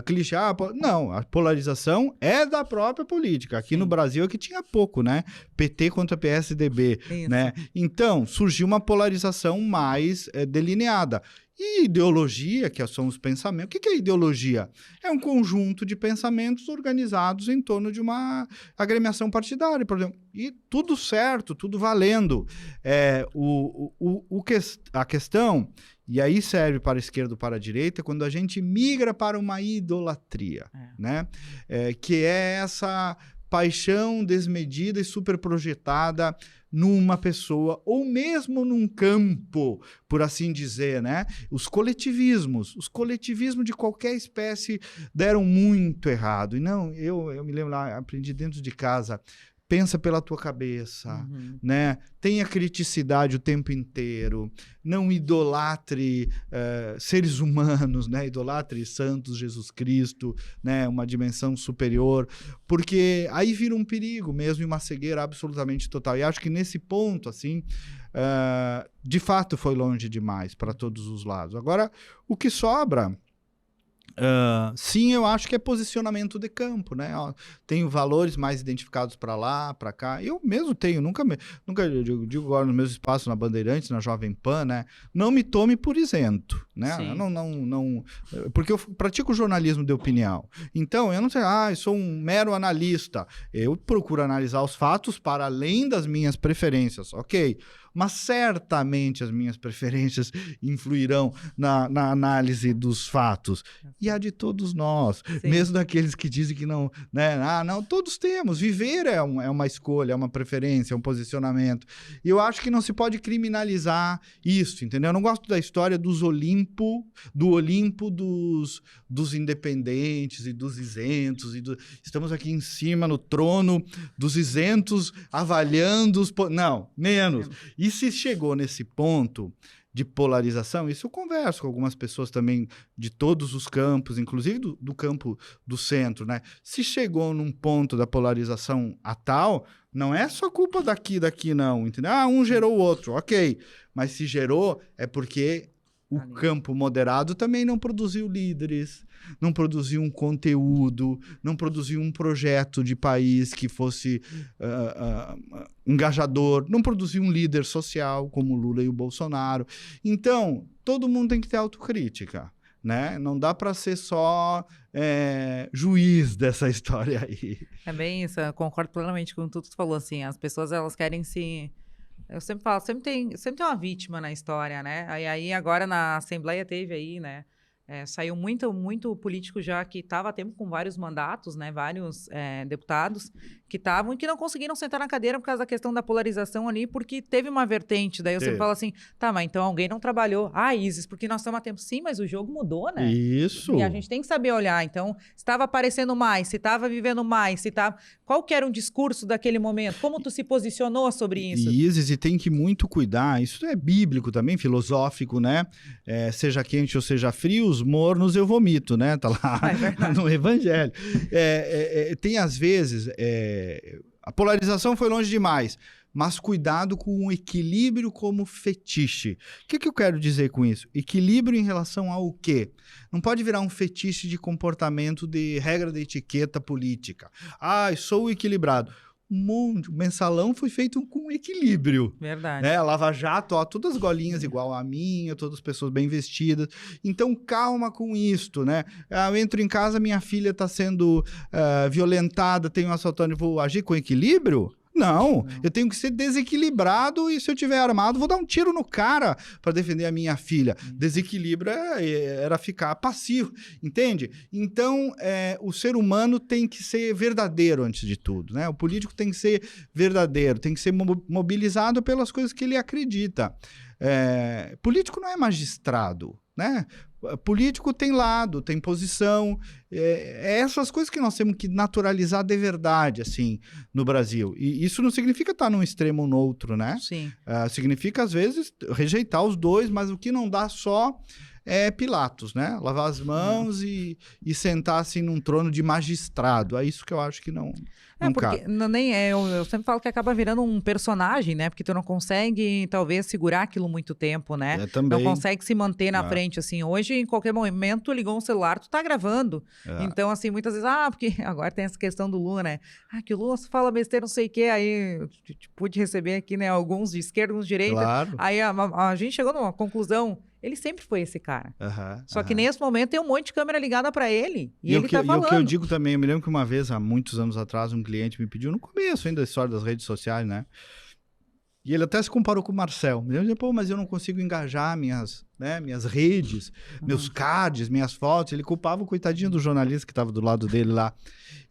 clichê. Não, a polarização é da própria política. Aqui no Brasil é que tinha pouco, né? PT contra PSDB, né? Então, surgiu uma polarização mais delineada. E ideologia, que são os pensamentos. O que é ideologia? É um conjunto de pensamentos organizados em torno de uma agremiação partidária, por exemplo. E tudo certo, tudo valendo. A questão, e aí serve para a esquerda ou para a direita, quando a gente migra para uma idolatria, né? Que é essa paixão desmedida e superprojetada numa pessoa, ou mesmo num campo, por assim dizer, né? Os coletivismos de qualquer espécie deram muito errado. E não, eu me lembro lá, aprendi dentro de casa, pensa pela tua cabeça, né? Tenha criticidade o tempo inteiro, não idolatre seres humanos, né? Idolatre santos, Jesus Cristo, né? Uma dimensão superior, porque aí vira um perigo mesmo e uma cegueira absolutamente total. E acho que nesse ponto, assim, de fato foi longe demais para todos os lados. Agora, o que sobra... sim, eu acho que é posicionamento de campo, né? Tenho valores mais identificados para lá, para cá. Eu mesmo tenho, nunca eu digo agora nos meus espaços na Bandeirantes, na Jovem Pan, né? Não me tome por isento, né? Não, porque eu pratico jornalismo de opinião. Então, eu não sei, eu sou um mero analista. Eu procuro analisar os fatos para além das minhas preferências, ok? Mas certamente as minhas preferências influirão na análise dos fatos. E a de todos nós, mesmo daqueles que dizem que não, né? Não, todos temos. Viver é uma escolha, é uma preferência, é um posicionamento. E eu acho que não se pode criminalizar isso, entendeu? Eu não gosto da história do Olimpo dos independentes e dos isentos. Estamos aqui em cima, no trono dos isentos, avaliando os... Não, menos. E se chegou nesse ponto de polarização, isso eu converso com algumas pessoas também de todos os campos, inclusive do campo do centro, né? Se chegou num ponto da polarização a tal, não é só culpa daqui não, entendeu? Um gerou o outro, ok. Mas se gerou, é porque o campo moderado também não produziu líderes, não produziu um conteúdo, não produziu um projeto de país que fosse engajador, não produziu um líder social como o Lula e o Bolsonaro. Então, todo mundo tem que ter autocrítica, né? Não dá para ser só juiz dessa história aí. É bem isso, eu concordo plenamente com tudo que tu falou, assim, as pessoas, elas querem se... Eu sempre falo, sempre tem uma vítima na história, né? Aí agora na Assembleia teve aí, né? Saiu muito político já que estava a tempo com vários mandatos, né? Vários deputados que estavam e que não conseguiram sentar na cadeira por causa da questão da polarização ali, porque teve uma vertente. Daí eu sempre falo assim, tá, mas então alguém não trabalhou. Isis, porque nós estamos a tempo. Sim, mas o jogo mudou, né? Isso. E a gente tem que saber olhar. Então, se estava aparecendo mais, se estava vivendo mais, se estava... Qual que era o discurso daquele momento? Como tu se posicionou sobre isso? Isis, e tem que muito cuidar. Isso é bíblico também, filosófico, né? Seja quente ou seja frio, os mornos eu vomito, né? Tá lá no Evangelho. Tem às vezes... a polarização foi longe demais, mas cuidado com o equilíbrio como fetiche. O que eu quero dizer com isso? Equilíbrio em relação ao quê? Não pode virar um fetiche de comportamento de regra de etiqueta política. Sou equilibrado. O mensalão foi feito com equilíbrio. Verdade. Né? Lava Jato, todas as golinhas igual a minha, todas as pessoas bem vestidas. Então, calma com isto, né? Eu entro em casa, minha filha está sendo violentada, tem um assaltante, vou agir com equilíbrio? Não, eu tenho que ser desequilibrado e se eu tiver armado, vou dar um tiro no cara para defender a minha filha. Desequilíbrio era ficar passivo, entende? Então, o ser humano tem que ser verdadeiro antes de tudo, né? O político tem que ser verdadeiro, tem que ser mobilizado pelas coisas que ele acredita. Político não é magistrado, né? Político tem lado, tem posição, essas coisas que nós temos que naturalizar de verdade, assim, no Brasil. E isso não significa estar num extremo ou no outro, né? Sim. Significa, às vezes, rejeitar os dois, mas o que não dá só é Pilatos, né? Lavar as mãos e sentar assim num trono de magistrado. É isso que eu acho que não porque cabe. nem é, eu sempre falo que acaba virando um personagem, né? Porque tu não consegue, talvez, segurar aquilo muito tempo, né? Também. Não consegue se manter na frente, assim. Hoje, em qualquer momento, tu ligou um celular, tu tá gravando. Então, assim, muitas vezes, porque agora tem essa questão do Lula, né? Que o Lula fala besteira, não sei o quê. Aí, eu pude receber aqui, né? Alguns de esquerda, uns de direita. Claro. Aí, a gente chegou numa conclusão. Ele sempre foi esse cara. Só que nesse momento tem um monte de câmera ligada para ele. E ele tá falando. E o que eu digo também, eu me lembro que uma vez, há muitos anos atrás, um cliente me pediu, no começo ainda da história das redes sociais, né? E ele até se comparou com o Marcel. Eu disse, mas eu não consigo engajar minhas redes, meus cards, minhas fotos. Ele culpava o coitadinho do jornalista que estava do lado dele lá.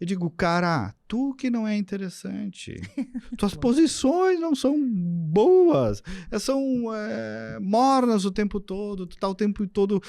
Eu digo, cara, tu que não é interessante. Tuas posições não são boas. São mornas o tempo todo. Tu tá o tempo todo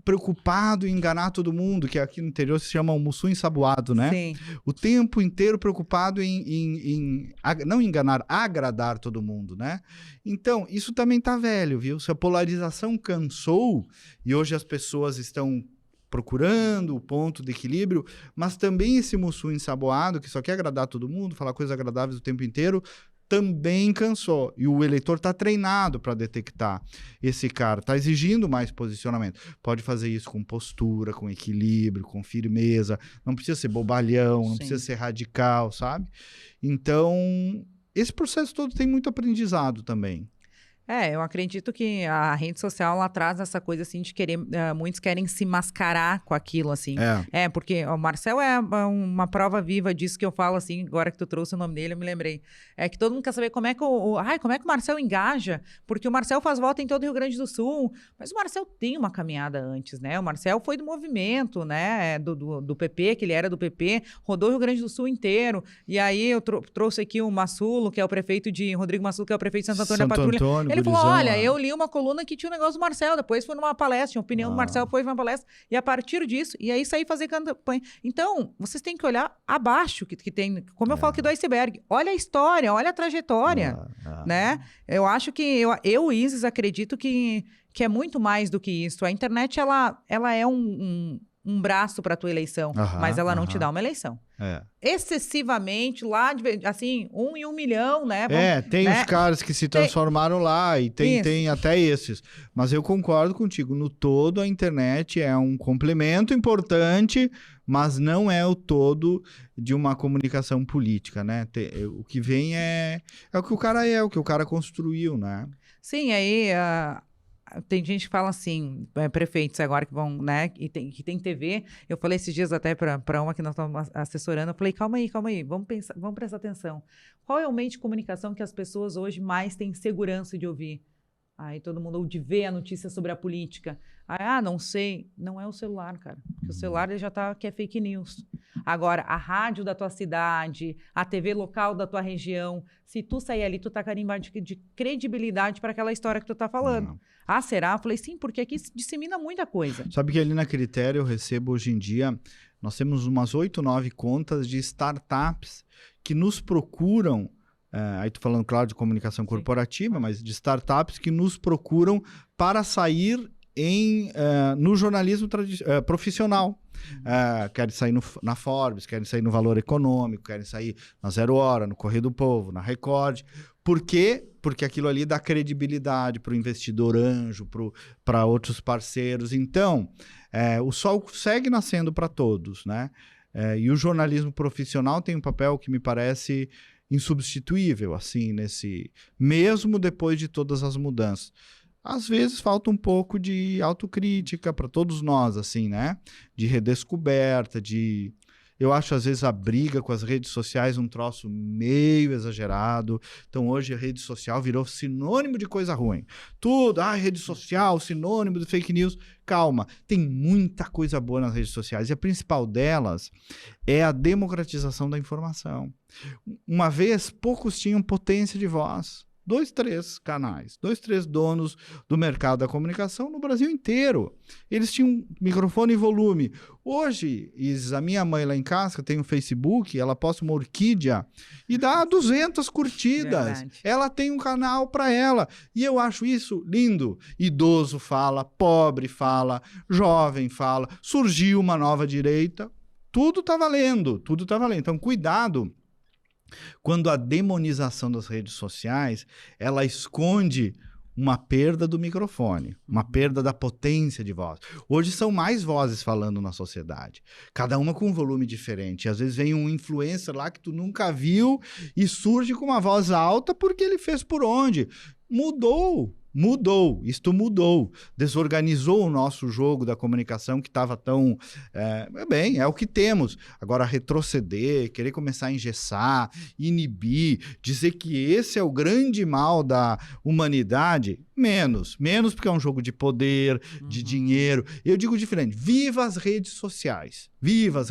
preocupado em enganar todo mundo, que aqui no interior se chama almoço ensaboado, né? Sim. O tempo inteiro preocupado em não enganar, agradar todo mundo, né? Então, isso também tá velho, viu? Se a polarização cansou e hoje as pessoas estão procurando o ponto de equilíbrio, mas também esse mussum ensaboado, que só quer agradar todo mundo, falar coisas agradáveis o tempo inteiro, também cansou. E o eleitor está treinado para detectar esse cara, está exigindo mais posicionamento. Pode fazer isso com postura, com equilíbrio, com firmeza, não precisa ser bobalhão, não precisa ser radical, sabe? Então, esse processo todo tem muito aprendizado também. Eu acredito que a rede social, ela traz essa coisa, assim, de querer... muitos querem se mascarar com aquilo, assim. Porque o Marcel é uma prova viva disso que eu falo, assim, agora que tu trouxe o nome dele, eu me lembrei. É que todo mundo quer saber como é que como é que o Marcel engaja, porque o Marcel faz volta em todo o Rio Grande do Sul, mas o Marcel tem uma caminhada antes, né? O Marcel foi do movimento, né? Do PP, que ele era do PP, rodou o Rio Grande do Sul inteiro, e aí eu trouxe aqui o Massulo, que é o prefeito de... Rodrigo Massulo, que é o prefeito de Santo Antônio da Patrulha. Ele falou, olha, eu li uma coluna que tinha um negócio do Marcel, depois foi numa palestra, tinha opinião do Marcel, depois foi numa palestra, e a partir disso, e aí saí fazer campanha. Então, vocês têm que olhar abaixo que tem, como eu falo aqui do iceberg, olha a história, olha a trajetória, né? Eu acho que, Isis, acredito que é muito mais do que isso. A internet, ela é um braço para a tua eleição, mas ela não te dá uma eleição. Excessivamente, lá, assim, 1 em 1 milhão, né? Tem os caras que se transformaram lá e tem até esses. Mas eu concordo contigo, no todo a internet é um complemento importante, mas não é o todo de uma comunicação política, né? O que vem é o que o cara o que o cara construiu, né? Sim, aí... tem gente que fala assim, prefeitos agora que vão, né, que tem TV. Eu falei esses dias até para uma que nós estamos assessorando, eu falei, calma aí, vamos prestar atenção. Qual é o meio de comunicação que as pessoas hoje mais têm segurança de ouvir? Aí todo mundo, ou de ver a notícia sobre a política. Aí, não sei. Não é o celular, cara. Porque o celular ele já que é fake news. Agora, a rádio da tua cidade, a TV local da tua região, se tu sair ali, tu tá carimbado de credibilidade para aquela história que tu tá falando. Será? Eu falei, sim, porque aqui se dissemina muita coisa. Sabe que ali na Critério eu recebo hoje em dia, nós temos umas 8, 9 contas de startups que nos procuram. Aí tô falando, claro, de comunicação corporativa, mas de startups que nos procuram para sair no jornalismo profissional. Querem sair na Forbes, querem sair no Valor Econômico, querem sair na Zero Hora, no Correio do Povo, na Record. Por quê? Porque aquilo ali dá credibilidade para o investidor anjo, para outros parceiros. Então, o sol segue nascendo para todos, né? E o jornalismo profissional tem um papel que me parece insubstituível, assim, mesmo depois de todas as mudanças. Às vezes falta um pouco de autocrítica para todos nós, assim, né? De redescoberta, eu acho, às vezes, a briga com as redes sociais um troço meio exagerado. Então, hoje, a rede social virou sinônimo de coisa ruim. Tudo, rede social, sinônimo de fake news. Calma, tem muita coisa boa nas redes sociais. E a principal delas é a democratização da informação. Uma vez, poucos tinham potência de voz. 2, 3 canais, 2, 3 donos do mercado da comunicação no Brasil inteiro. Eles tinham microfone e volume. Hoje, a minha mãe lá em casa tem um Facebook, ela posta uma orquídea e dá 200 curtidas. Verdade. Ela tem um canal para ela. E eu acho isso lindo. Idoso fala, pobre fala, jovem fala, surgiu uma nova direita. Tudo tá valendo, tudo tá valendo. Então, cuidado quando a demonização das redes sociais, ela esconde uma perda do microfone, uma perda da potência de voz. Hoje são mais vozes falando na sociedade, cada uma com um volume diferente. Às vezes vem um influencer lá que tu nunca viu e surge com uma voz alta porque ele fez por onde? Isto mudou, desorganizou o nosso jogo da comunicação que estava tão... é o que temos. Agora, retroceder, querer começar a engessar, inibir, dizer que esse é o grande mal da humanidade, menos porque é um jogo de poder, de dinheiro. Eu digo diferente, viva as redes sociais, viva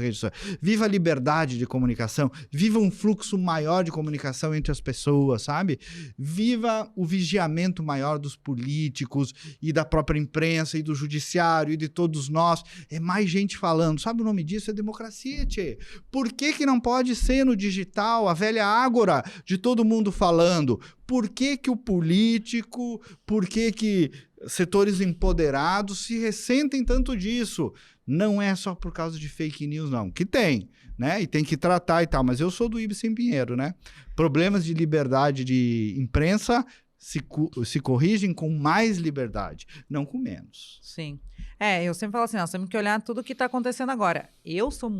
a liberdade de comunicação, viva um fluxo maior de comunicação entre as pessoas, sabe? Viva o vigiamento maior dos políticos e da própria imprensa e do judiciário e de todos nós. É mais gente falando. Sabe o nome disso? É democracia, tchê. Por que não pode ser no digital a velha ágora de todo mundo falando? Por que o político, por que setores empoderados se ressentem tanto disso? Não é só por causa de fake news, não. Que tem, né? E tem que tratar e tal. Mas eu sou do Ibsen Pinheiro, né? Problemas de liberdade de imprensa se corrigem com mais liberdade, não com menos. Sim. Eu sempre falo assim, nós temos que olhar tudo o que está acontecendo agora. Eu sou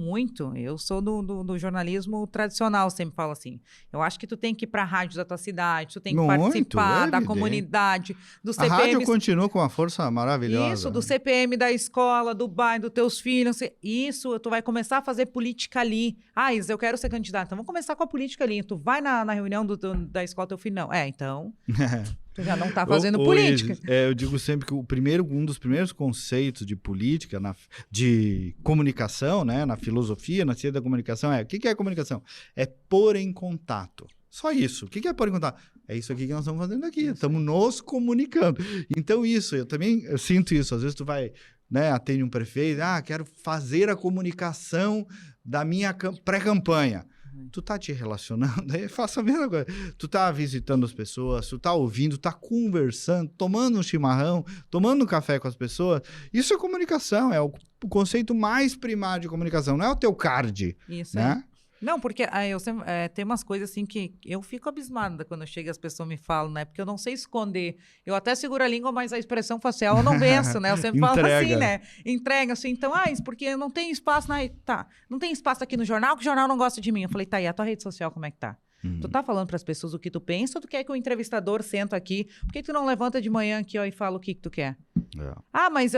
do jornalismo tradicional, sempre falo assim. Eu acho que tu tem que ir para a rádio da tua cidade, tu tem que participar da comunidade, do CPM. A rádio continua com uma força maravilhosa. Isso, do CPM da escola, do bairro, dos teus filhos. Isso, tu vai começar a fazer política ali. Isa, eu quero ser candidata. Então, vamos começar com a política ali. Tu vai na reunião da escola do teu filho? Não. Então... Tu já não está fazendo política. Eu digo sempre que um dos primeiros conceitos de política, de comunicação, né, na filosofia, na ciência da comunicação, o que é comunicação? É pôr em contato. Só isso. O que é pôr em contato? É isso aqui que nós estamos fazendo aqui. Estamos nos comunicando. Então, eu também sinto isso. Às vezes tu vai, né, atende um prefeito, quero fazer a comunicação da minha pré-campanha. Tu tá te relacionando, aí faça a mesma coisa. Tu tá visitando as pessoas, tu tá ouvindo, tá conversando, tomando um chimarrão, tomando um café com as pessoas. Isso é comunicação, é o conceito mais primário de comunicação, não é o teu card. Isso, né? Não, porque eu sempre, tem umas coisas assim que eu fico abismada quando eu chego e as pessoas me falam, né? Porque eu não sei esconder. Eu até seguro a língua, mas a expressão facial eu não venço, né? Eu sempre falo assim, né? Entrega assim, então, isso porque não tem espaço não tem espaço aqui no jornal, que o jornal não gosta de mim. Eu falei, e a tua rede social como é que tá? Tu tá falando para as pessoas o que tu pensa ou tu quer que o entrevistador senta aqui? Por que tu não levanta de manhã aqui e fala o que tu quer? Mas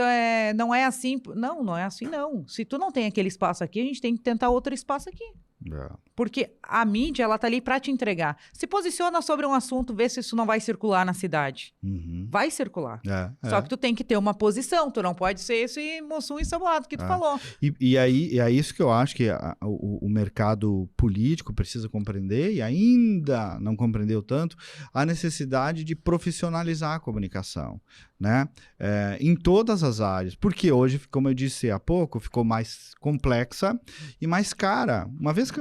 não é assim. Não é assim, não. Se tu não tem aquele espaço aqui, a gente tem que tentar outro espaço aqui. Porque a mídia, ela tá ali para te entregar. Se posiciona sobre um assunto, vê se isso não vai circular na cidade. Vai circular. Só que tu tem que ter uma posição. Tu não pode ser esse moçum ensaboado que tu falou. E aí é isso que eu acho que o mercado político precisa compreender, e ainda não compreendeu tanto, a necessidade de profissionalizar a comunicação, né? Em todas as áreas. Porque hoje, como eu disse há pouco, ficou mais complexa e mais cara. Uma vez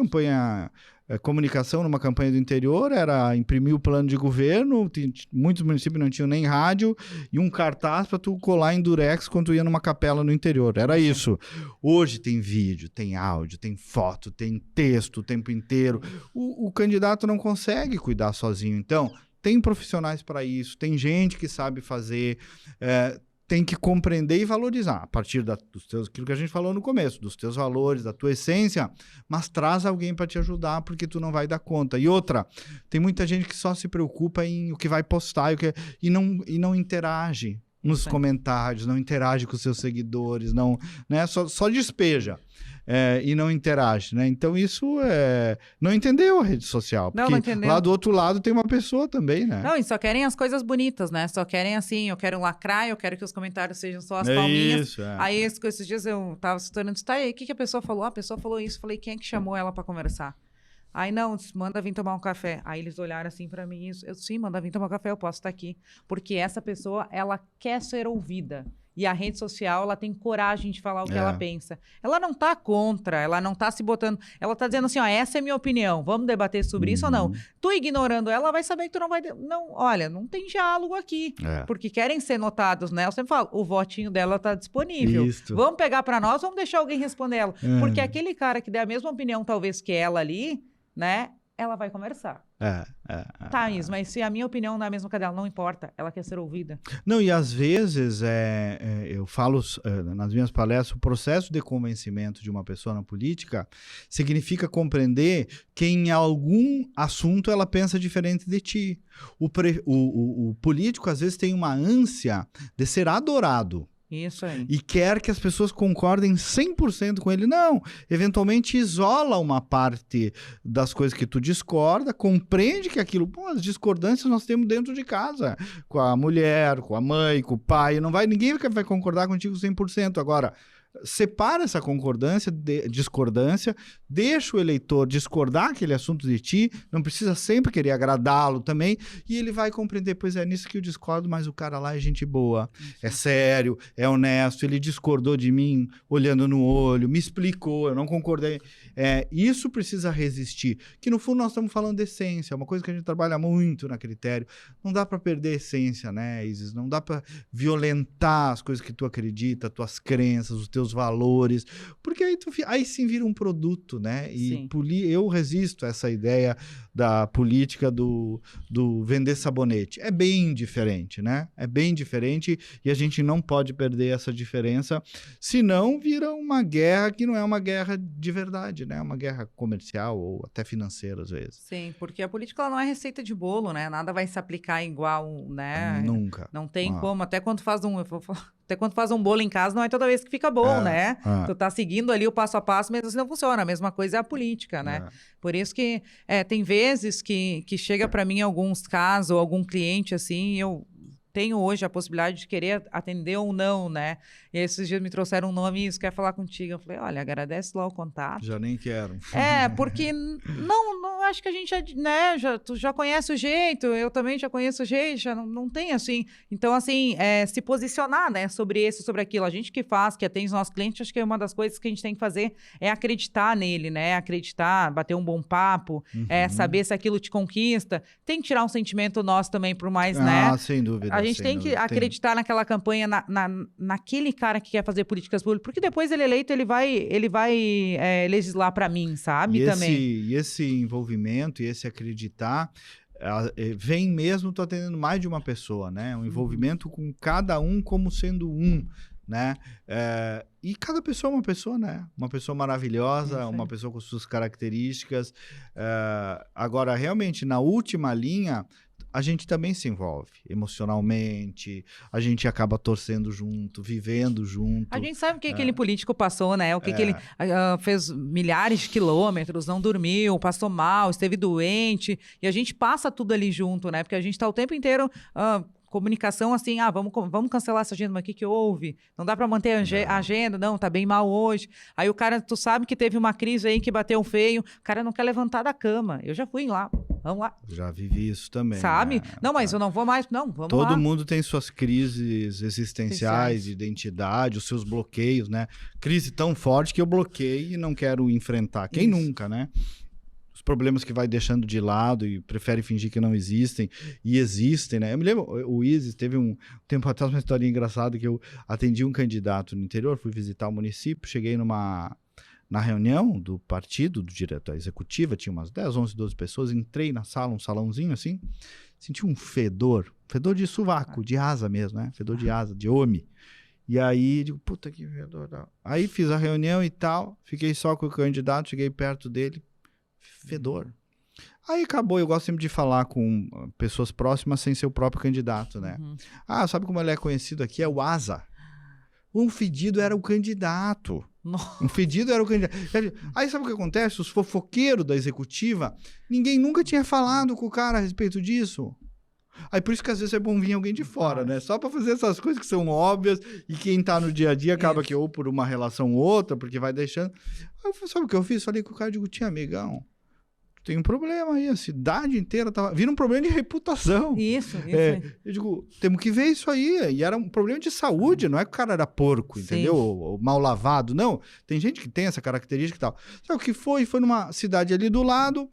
comunicação numa campanha do interior era imprimir o plano de governo, muitos municípios não tinham nem rádio, e um cartaz para tu colar em durex quando tu ia numa capela no interior. Era isso. Hoje tem vídeo, tem áudio, tem foto, tem texto o tempo inteiro. O candidato não consegue cuidar sozinho. Então, tem profissionais para isso, tem gente que sabe fazer, tem que compreender e valorizar a partir dos teus, aquilo que a gente falou no começo, dos teus valores, da tua essência, mas traz alguém para te ajudar, porque tu não vai dar conta. E outra, tem muita gente que só se preocupa em o que vai postar e não interage nos comentários, não interage com os seus seguidores, não, né? Só despeja. E não interage, né? Então isso não entendeu a rede social. Porque não entendeu. Lá do outro lado tem uma pessoa também, né? Não, e só querem as coisas bonitas, né? Só querem assim, eu quero lacrar, eu quero que os comentários sejam só as palminhas. Isso, Aí esses dias eu tava estourando, aí o que a pessoa falou? A pessoa falou isso, falei, quem é que chamou ela para conversar? Aí, não, manda vir tomar um café. Aí eles olharam assim pra mim, eu, sim, manda vir tomar um café, eu posso estar aqui. Porque essa pessoa, ela quer ser ouvida. E a rede social, ela tem coragem de falar o que ela pensa. Ela não tá contra, ela não tá se botando... Ela tá dizendo assim, ó, essa é a minha opinião, vamos debater sobre isso ou não? Tu ignorando ela, vai saber que tu não vai... Não, olha, não tem diálogo aqui. Porque querem ser notados, né? Eu sempre falo, o votinho dela tá disponível. Isso. Vamos pegar pra nós, vamos deixar alguém responder ela. Porque aquele cara que der a mesma opinião, talvez, que ela ali, né? Ela vai conversar. Tá, Is, mas se a minha opinião não é a mesma que a dela, não importa. Ela quer ser ouvida. Não, e às vezes, eu falo nas minhas palestras, o processo de convencimento de uma pessoa na política significa compreender que em algum assunto ela pensa diferente de ti. O político, às vezes, tem uma ânsia de ser adorado. Isso aí. E quer que as pessoas concordem 100% com ele. Não, eventualmente isola uma parte das coisas que tu discorda, compreende que aquilo... Pô, as discordâncias nós temos dentro de casa, com a mulher, com a mãe, com o pai, ninguém vai concordar contigo 100%. Agora, separa essa discordância, deixa o eleitor discordar aquele assunto de ti, não precisa sempre querer agradá-lo também, e ele vai compreender, pois é nisso que eu discordo, mas o cara lá é gente boa, é sério, é honesto, ele discordou de mim olhando no olho, me explicou, eu não concordei. Isso precisa resistir, que no fundo nós estamos falando de essência, uma coisa que a gente trabalha muito na Critério. Não dá para perder a essência, né, Isis? Não dá para violentar as coisas que tu acredita, tuas crenças, os teus valores, porque aí sim vira um produto, né? E eu resisto a essa ideia da política do vender sabonete. É bem diferente, né? É bem diferente e a gente não pode perder essa diferença, senão vira uma guerra que não é uma guerra de verdade, né? É uma guerra comercial ou até financeira, às vezes. Sim, porque a política ela não é receita de bolo, né? Nada vai se aplicar igual, né? Nunca. Não tem como, até quando faz um bolo em casa, não é toda vez que fica bom, né? Tu tá seguindo ali o passo a passo, mas assim não funciona. A mesma coisa é a política, né? Por isso que tem vezes que chega para mim alguns casos, ou algum cliente assim, eu tenho hoje a possibilidade de querer atender ou não, né? E esses dias me trouxeram um nome e isso quer falar contigo. Eu falei, olha, agradece lá o contato. Já nem quero. Porque não acho que a gente tu já conhece o jeito, eu também já conheço o jeito, já não tem assim. Então, assim, se posicionar, né, sobre isso, sobre aquilo. A gente que faz, que atende os nossos clientes, acho que é uma das coisas que a gente tem que fazer é acreditar nele, né? Acreditar, bater um bom papo, saber se aquilo te conquista. Tem que tirar um sentimento nosso também pro mais, né? Sem dúvida. A gente tem que acreditar naquela campanha, naquele cara que quer fazer políticas públicas, porque depois ele eleito, ele vai legislar para mim, sabe? E esse envolvimento e esse acreditar vem mesmo tu atendendo mais de uma pessoa, né? Um envolvimento com cada um como sendo um, né? E cada pessoa é uma pessoa, né? Uma pessoa maravilhosa, uma pessoa com suas características. Agora, realmente, na última linha, a gente também se envolve emocionalmente, a gente acaba torcendo junto, vivendo junto. A gente sabe o que aquele político passou, né? O que ele fez milhares de quilômetros, não dormiu, passou mal, esteve doente, e a gente passa tudo ali junto, né? Porque a gente tá o tempo inteiro... comunicação assim, vamos cancelar essa agenda, mas o que houve? Não dá para manter a agenda? Não, tá bem mal hoje. Aí o cara, tu sabe que teve uma crise aí que bateu feio, o cara não quer levantar da cama. Eu já fui lá, vamos lá. Já vivi isso também. Sabe? Né? Não, mas eu não vou mais, não, vamos lá. Todo mundo tem suas crises existenciais, de identidade, os seus bloqueios, né? Crise tão forte que eu bloqueei e não quero enfrentar. Quem nunca, né? Problemas que vai deixando de lado e prefere fingir que não existem, e existem, né? Eu me lembro, o Isis teve um tempo atrás uma história engraçada que eu atendi um candidato no interior, fui visitar o município, cheguei na reunião do partido, do diretor executiva, tinha umas 10, 11, 12 pessoas, entrei na sala, um salãozinho assim, senti um fedor de sovaco, de asa mesmo, né? Fedor de asa, de homem. E aí, digo, puta que fedor. Aí fiz a reunião e tal, fiquei só com o candidato, cheguei perto dele, fedor. Aí acabou, eu gosto sempre de falar com pessoas próximas sem ser o próprio candidato, né? Sabe como ele é conhecido aqui? É o Asa. Um fedido era o candidato. Nossa. Um fedido era o candidato. Aí sabe o que acontece? Os fofoqueiros da executiva, ninguém nunca tinha falado com o cara a respeito disso. Aí por isso que às vezes é bom vir alguém de fora, né? Só pra fazer essas coisas que são óbvias e quem tá no dia a dia acaba que ou por uma relação ou outra, porque vai deixando. Aí, sabe o que eu fiz? Falei com o cara, digo, tia, amigão, tem um problema aí, a cidade inteira vira um problema de reputação. Isso. Eu digo, temos que ver isso aí. E era um problema de saúde, não é que o cara era porco, entendeu? Ou mal lavado, não. Tem gente que tem essa característica e tal. Sabe o que foi? Foi numa cidade ali do lado,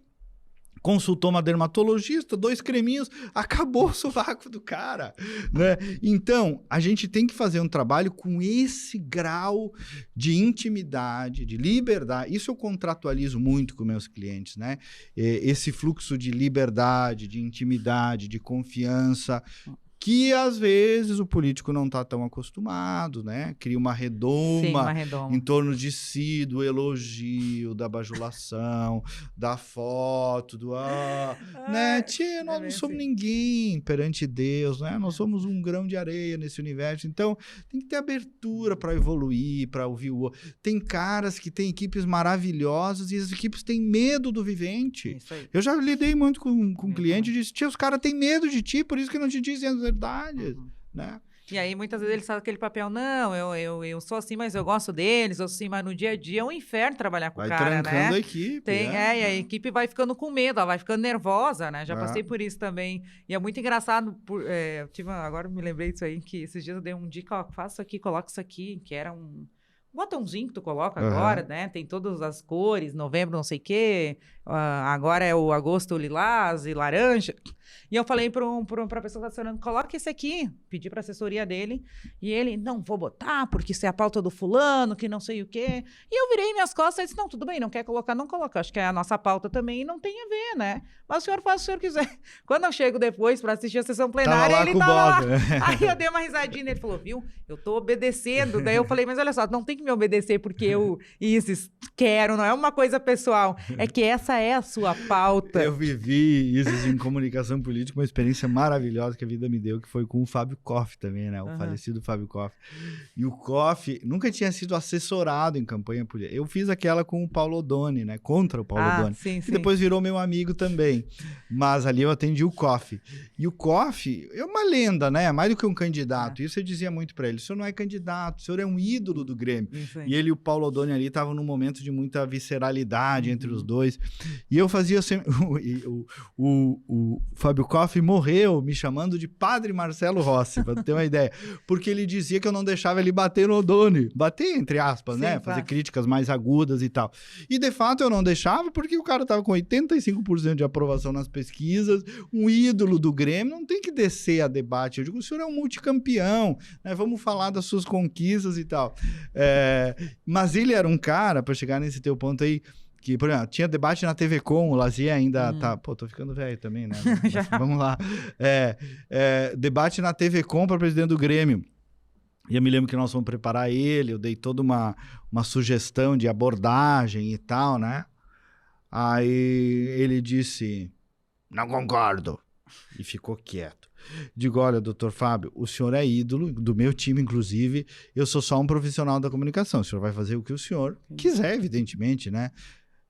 consultou uma dermatologista, 2 creminhos, acabou o sovaco do cara, né? Então, a gente tem que fazer um trabalho com esse grau de intimidade, de liberdade. Isso eu contratualizo muito com meus clientes, né? Esse fluxo de liberdade, de intimidade, de confiança, que às vezes o político não está tão acostumado, né? Cria uma redoma em torno de si, do elogio, da bajulação, da foto, né? Tchê, nós não somos ninguém perante Deus, né? Nós somos um grão de areia nesse universo. Então, tem que ter abertura para evoluir, para ouvir o outro. Tem caras que têm equipes maravilhosas e as equipes têm medo do vivente. Eu já lidei muito com um cliente e disse, tchê, os caras têm medo de ti, por isso que não te dizem as verdades, né? E aí, muitas vezes, eles fazem aquele papel, não, eu sou assim, mas eu gosto deles, eu sou assim, mas no dia a dia é um inferno trabalhar com o cara, né? Vai trancando a equipe. E a equipe vai ficando com medo, ela vai ficando nervosa, né? Já passei por isso também. E é muito engraçado, agora me lembrei disso aí, que esses dias eu dei um dica, ó, faça isso aqui, coloca isso aqui, que era um botãozinho que tu coloca agora, né? Tem todas as cores, novembro não sei o quê, agora é o agosto lilás e laranja. E eu falei pra pessoa que está acionando, coloca esse aqui. Pedi pra assessoria dele. E ele, não vou botar, porque isso é a pauta do fulano, que não sei o quê. E eu virei minhas costas e disse, não, tudo bem, não quer colocar, não coloca. Acho que é a nossa pauta também e não tem a ver, né? Mas o senhor faz o que o senhor quiser. Quando eu chego depois pra assistir a sessão plenária, ele tava lá. Aí eu dei uma risadinha e ele falou, viu, eu tô obedecendo. Daí eu falei, mas olha só, não tem que me obedecer porque eu quero, não é uma coisa pessoal. É que essa é a sua pauta. Eu vivi isso em comunicação política, uma experiência maravilhosa que a vida me deu, que foi com o Fábio Koff também, né? O falecido Fábio Koff. E o Koff nunca tinha sido assessorado em campanha política. Eu fiz aquela com o Paulo Odoni, né? Contra o Paulo Odoni. Sim. E depois virou meu amigo também. Mas ali eu atendi o Koff. E o Koff é uma lenda, né? Mais do que um candidato. Isso eu dizia muito para ele. O senhor não é candidato, o senhor é um ídolo do Grêmio. E ele e o Paulo Odoni ali estavam num momento de muita visceralidade entre os dois. E eu fazia sempre... O Fábio Koff morreu me chamando de Padre Marcelo Rossi, para ter uma ideia. Porque ele dizia que eu não deixava ele bater no Odoni. Bater, entre aspas, né? Fazer claro. Críticas mais agudas e tal. E, de fato, eu não deixava porque o cara tava com 85% de aprovação nas pesquisas, um ídolo do Grêmio, não tem que descer a debate. Eu digo, o senhor é um multicampeão, né? Vamos falar das suas conquistas e tal. Mas ele era um cara, para chegar nesse teu ponto aí, que, por exemplo, tinha debate na TV Com, o Lazier ainda tá... Pô, tô ficando velho também, né? Mas, vamos lá. Debate na TV Com para presidente do Grêmio. E eu me lembro que nós fomos preparar ele, eu dei toda uma sugestão de abordagem e tal, né? Aí ele disse, não concordo. E ficou quieto. Digo, olha, doutor Fábio, o senhor é ídolo do meu time, inclusive, eu sou só um profissional da comunicação. O senhor vai fazer o que o senhor quiser, evidentemente, né?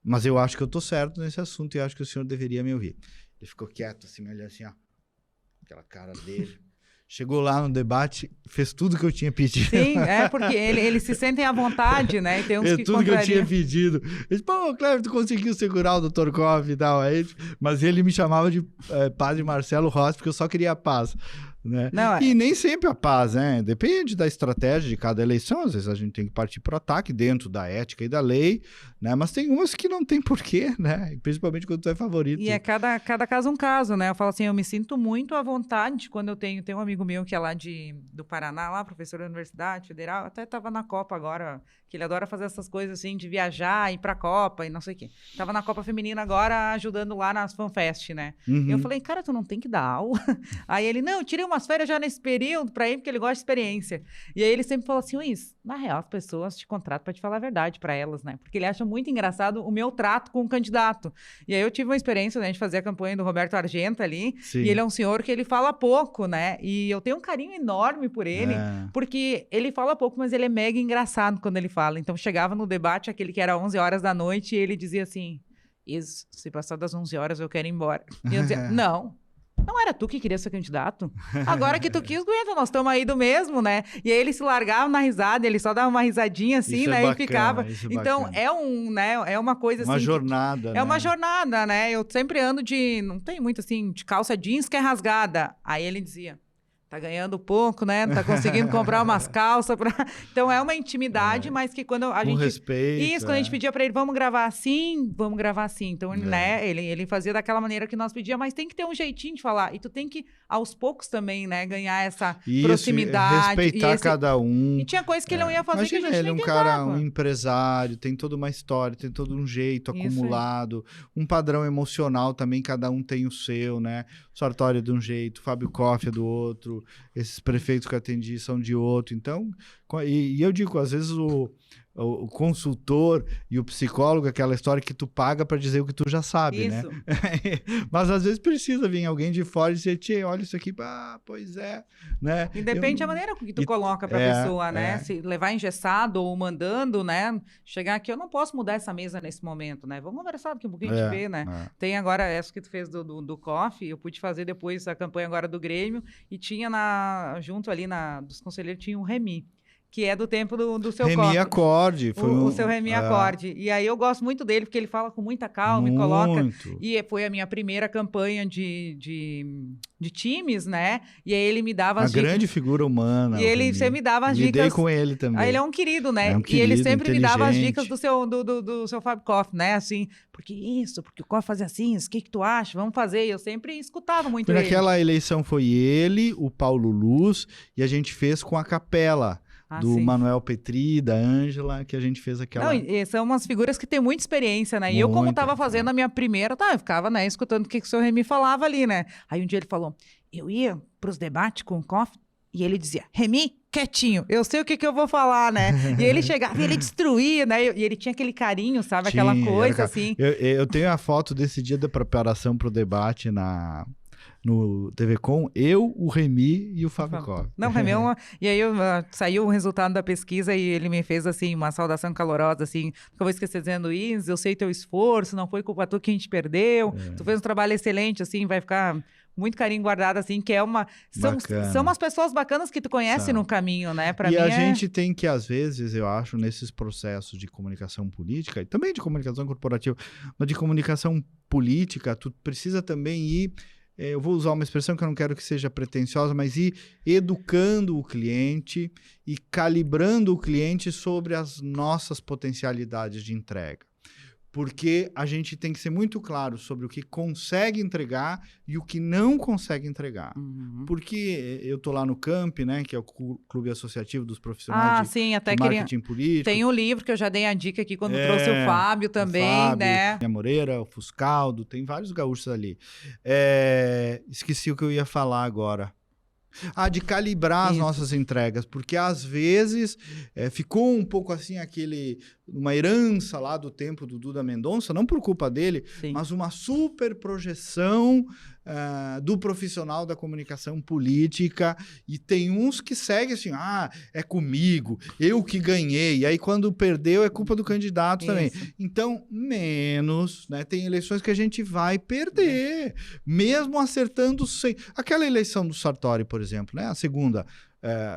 Mas eu acho que eu tô certo nesse assunto e acho que o senhor deveria me ouvir. Ele ficou quieto, assim, me olhando assim, ó. Aquela cara dele. Chegou lá no debate, fez tudo que eu tinha pedido. Sim, porque eles se sentem à vontade, né? E tem uns que tudo que eu tinha pedido. Ele disse, pô, Cleber, tu conseguiu segurar o Dr. Koff e tal. Mas ele me chamava de Padre Marcelo Rossi, porque eu só queria a paz. Né? E nem sempre a paz, né? Depende da estratégia de cada eleição. Às vezes a gente tem que partir para o ataque dentro da ética e da lei, né? Mas tem umas que não tem porquê, né? Principalmente quando tu é favorito. E cada caso um caso, né? Eu falo assim, eu me sinto muito à vontade quando eu tenho um amigo meu que é lá do Paraná, lá, professor da Universidade Federal, até estava na Copa agora, que ele adora fazer essas coisas assim, de viajar, ir pra Copa e não sei o quê. Tava na Copa Feminina agora, ajudando lá nas FanFest, né? E eu falei, cara, tu não tem que dar aula? Aí ele, não, eu tirei umas férias já nesse período pra ir, porque ele gosta de experiência. E aí ele sempre falou assim, Luiz, na real, as pessoas te contratam pra te falar a verdade pra elas, né? Porque ele acha muito engraçado o meu trato com o candidato. E aí eu tive uma experiência, né, de fazer a campanha do Roberto Argenta ali, Sim. E ele é um senhor que ele fala pouco, né? E eu tenho um carinho enorme por ele, porque ele fala pouco, mas ele é mega engraçado quando ele fala. Então chegava no debate, aquele que era 11 horas da noite, e ele dizia assim, se passar das 11 horas eu quero ir embora. E eu dizia, não, Não era tu que queria ser candidato? Agora que tu quis, aguenta, nós estamos aí do mesmo, né? E aí ele se largava na risada, ele só dava uma risadinha assim, Isso né? é E bacana, ficava. isso é Então, bacana. né? É uma coisa assim. Uma jornada, É uma né? jornada, né? Eu sempre ando não tem muito assim, de calça jeans que é rasgada. Aí ele dizia. Tá ganhando pouco, né? Não tá conseguindo comprar umas calças. Então é uma intimidade, mas que quando a Com gente. respeito. Isso, quando a gente pedia pra ele, vamos gravar assim, vamos gravar assim. Então, É. né, ele fazia daquela maneira que nós pedíamos, mas tem que ter um jeitinho de falar. E tu tem que, aos poucos também, né, ganhar essa Isso, proximidade. respeitar cada um. E tinha coisa que ele não ia fazer Imagina, que a gente ele é nem um cara, tentava. um empresário, tem toda uma história, tem todo um jeito Isso aí. acumulado, um padrão emocional também, cada um tem o seu, né? O Sartori é de um jeito, o Fábio Koff é do outro, esses prefeitos que eu atendi são de outro. Então, e eu digo, às vezes o consultor e o psicólogo, aquela história que tu paga para dizer o que tu já sabe, né? Isso. Mas às vezes precisa vir alguém de fora e dizer, tchê, olha isso aqui, pois é, né? E depende da maneira que tu coloca pra pessoa, né? Se levar engessado ou mandando, né? Chegar aqui, eu não posso mudar essa mesa nesse momento, né? Vamos conversar daqui um pouquinho, a gente vê, né? Tem agora essa que tu fez do Coffee, eu pude fazer depois a campanha agora do Grêmio, e tinha junto ali dos conselheiros, tinha um Remy, que é do tempo do seu Remy Acorde. O seu Remy Acorde. E aí eu gosto muito dele, porque ele fala com muita calma e coloca. E foi a minha primeira campanha de times, né? E aí ele me dava as dicas. Uma grande figura humana. E ele sempre me dava as dicas. Lidei com ele também. Aí ele é um querido, né? É um querido, e ele sempre me dava as dicas inteligente. do seu Fábio Koff, né? Assim, porque o Koff fazia assim, o que tu acha? Vamos fazer. E eu sempre escutava muito ele. Naquela eleição foi ele, o Paulo Luz, e a gente fez com a Capela. Do sim. Manuel Petri, da Ângela, que a gente fez aquela... Não, e são umas figuras que têm muita experiência, né? E eu, como estava fazendo a minha primeira, eu ficava, né, escutando o que o seu Remy falava ali, né? Aí um dia ele falou, eu ia para os debates com o Koff, e ele dizia, Remy, quietinho, eu sei o que eu vou falar, né? E ele chegava e ele destruía, né? E ele tinha aquele carinho, sabe? Aquela coisa, assim. Eu tenho a foto desse dia da preparação para o debate no TV Com, eu, o Remy e o Fábio Koff. Não, o Remy E aí saiu o resultado da pesquisa e ele me fez, assim, uma saudação calorosa, assim, nunca vou esquecer dizendo isso, eu sei teu esforço, não foi culpa tua que a gente perdeu, tu fez um trabalho excelente, assim, vai ficar muito carinho guardado, assim, que é são umas pessoas bacanas que tu conhece no caminho, né? Pra mim a gente tem que, às vezes, eu acho, nesses processos de comunicação política, e também de comunicação corporativa, mas de comunicação política, tu precisa também ir... Eu vou usar uma expressão que eu não quero que seja pretensiosa, mas ir educando o cliente e calibrando o cliente sobre as nossas potencialidades de entrega. Porque a gente tem que ser muito claro sobre o que consegue entregar e o que não consegue entregar. Porque eu tô lá no CAMP, né, que é o Clube Associativo dos Profissionais de Marketing Político. Tem um livro que eu já dei a dica aqui quando trouxe o Fábio também, o Fábio, né? A Moreira, o Fuscaldo, tem vários gaúchos ali. Esqueci o que eu ia falar agora. De calibrar as nossas entregas, porque às vezes ficou um pouco assim uma herança lá do tempo do Duda Mendonça, não por culpa dele, mas uma super projeção do profissional da comunicação política, e tem uns que seguem assim, é comigo, eu que ganhei, e aí quando perdeu é culpa do candidato também. Então, menos, né? Tem eleições que a gente vai perder, mesmo acertando sem... Aquela eleição do Sartori, por exemplo, né? A segunda...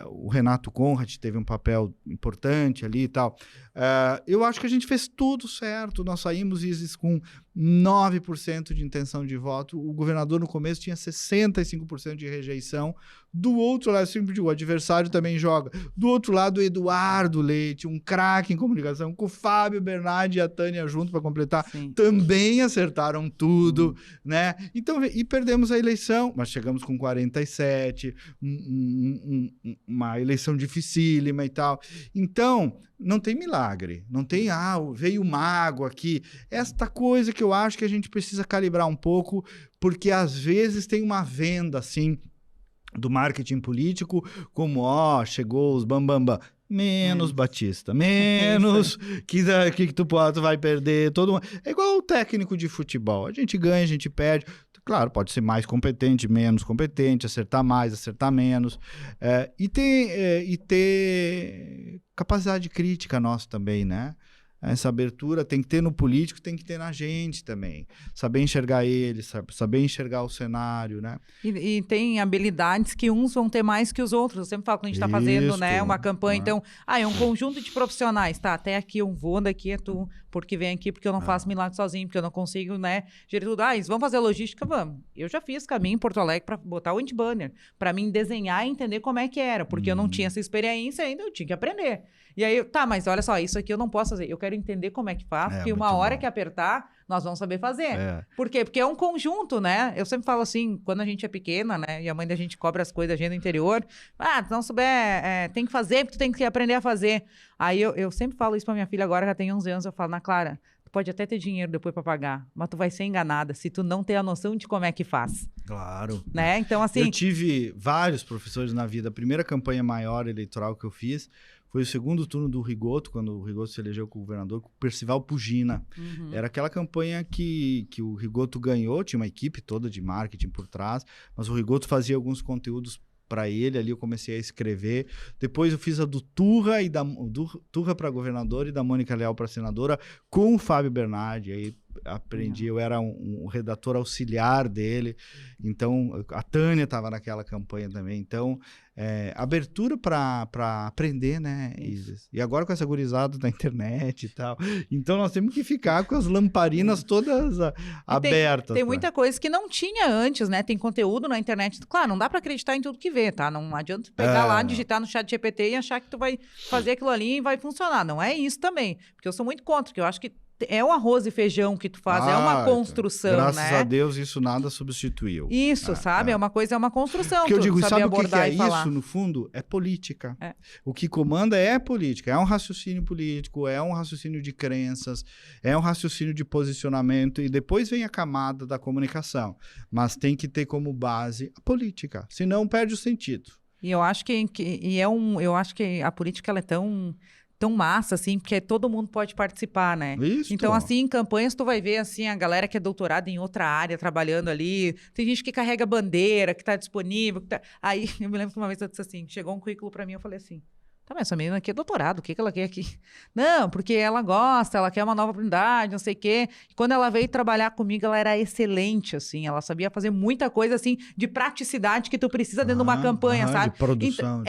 o Renato Conrad teve um papel importante ali e tal. Eu acho que a gente fez tudo certo. Nós saímos com 9% de intenção de voto. O governador no começo tinha 65% de rejeição. Do outro lado, sempre digo, o adversário também joga. Do outro lado, o Eduardo Leite, um craque em comunicação, com o Fábio Bernardi e a Tânia junto para completar, também acertaram tudo, né? Então, e perdemos a eleição, mas chegamos com 47%, uma eleição dificílima e tal. Então, não tem milagre, não tem, veio o mago aqui. Esta coisa que eu acho que a gente precisa calibrar um pouco, porque às vezes tem uma venda, assim, do marketing político, como, chegou os bambambam. Menos, Batista, menos, que tu vai perder. É igual o técnico de futebol, a gente ganha, a gente perde. Claro, pode ser mais competente, menos competente, acertar mais, acertar menos. E ter capacidade crítica nossa também, né? essa abertura tem que ter no político, tem que ter na gente também. Saber enxergar ele, saber enxergar o cenário, né? E tem habilidades que uns vão ter mais que os outros. Eu sempre falo que a gente está fazendo, né, uma campanha, então, é um conjunto de profissionais, tá? Até aqui eu vou, daqui é tu, porque vem aqui, porque eu não faço milagre sozinho, porque eu não consigo, né, gerir tudo. Eles vão fazer logística? Vamos. Eu já fiz caminho em Porto Alegre para botar o anti-banner, para mim desenhar e entender como é que era, porque eu não tinha essa experiência ainda, eu tinha que aprender. E aí, tá, mas olha só, isso aqui eu não posso fazer. Eu quero entender como é que faz, porque uma hora que apertar, nós vamos saber fazer. Por quê? Porque é um conjunto, né? Eu sempre falo assim, quando a gente é pequena, né? E a mãe da gente cobra as coisas da gente no interior. Se não souber, tem que fazer, porque tu tem que aprender a fazer. Aí eu sempre falo isso pra minha filha agora, que ela tem 11 anos, eu falo, Clara, tu pode até ter dinheiro depois pra pagar, mas tu vai ser enganada se tu não ter a noção de como é que faz. Claro. Né? Então, assim... Eu tive vários professores na vida. A primeira campanha maior eleitoral que eu fiz foi o segundo turno do Rigoto, quando o Rigoto se elegeu como governador, com o Percival Pugina. Era aquela campanha que o Rigoto ganhou, tinha uma equipe toda de marketing por trás, mas o Rigoto fazia alguns conteúdos para ele, ali eu comecei a escrever. Depois eu fiz a do Turra, do Turra para governador e da Mônica Leal para senadora, com o Fábio Bernardi. Aí aprendi, eu era um redator auxiliar dele, então a Tânia estava naquela campanha também, então abertura para aprender, né, Isis? E agora com essa gurizada da internet e tal, então nós temos que ficar com as lamparinas todas abertas. Tem muita coisa que não tinha antes, né, tem conteúdo na internet, claro, não dá para acreditar em tudo que vê, tá, não adianta pegar lá, digitar no chat GPT e achar que tu vai fazer aquilo ali e vai funcionar, não é isso também, porque eu sou muito contra, porque eu acho que é o arroz e feijão que tu faz, é uma construção, graças né? a Deus isso nada substituiu. Isso, sabe? É uma coisa, é uma construção. Porque eu digo, sabe o que é isso, no fundo? É política. O que comanda é política, é um raciocínio político, é um raciocínio de crenças, é um raciocínio de posicionamento, e depois vem a camada da comunicação. Mas tem que ter como base a política, senão perde o sentido. E eu acho eu acho que a política ela é tão massa, assim, porque todo mundo pode participar, né? Isso. Então, assim, em campanhas tu vai ver, assim, a galera que é doutorada em outra área, trabalhando ali. Tem gente que carrega bandeira, que tá disponível. Aí, eu me lembro que uma vez eu disse assim, chegou um currículo pra mim, eu falei assim, tá, mas essa menina aqui é doutorado, o que ela quer aqui? Não, porque ela gosta, ela quer uma nova oportunidade, não sei o quê. E quando ela veio trabalhar comigo, ela era excelente, assim, ela sabia fazer muita coisa, assim, de praticidade que tu precisa dentro de uma campanha, sabe? De produção.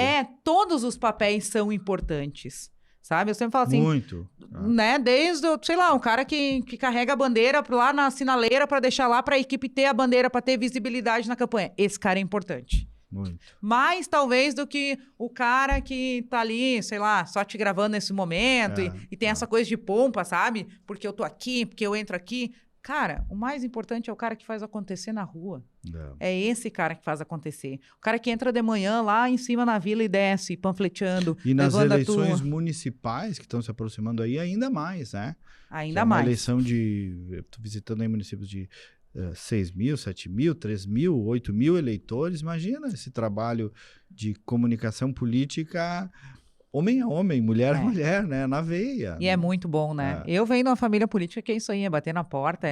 Todos os papéis são importantes. Sabe? Eu sempre falo assim... Muito. Né? Desde, sei lá, um cara que carrega a bandeira lá na sinaleira para deixar lá para a equipe ter a bandeira, para ter visibilidade na campanha. Esse cara é importante. Muito. Mais, talvez, do que o cara que tá ali, sei lá, só te gravando nesse momento e tem essa coisa de pompa, sabe? Porque eu tô aqui, porque eu entro aqui. Cara, o mais importante é o cara que faz acontecer na rua. É esse cara que faz acontecer. O cara que entra de manhã lá em cima na vila e desce, panfleteando. E nas eleições municipais que estão se aproximando aí, ainda mais, né? Ainda mais. Uma eleição eu tô visitando aí municípios de 6 mil, 7 mil, 3 mil, 8 mil eleitores. Imagina esse trabalho de comunicação política... Homem a homem, mulher a mulher, né? Na veia. E é muito bom, né? Eu venho de uma família política que é isso aí, é bater na porta,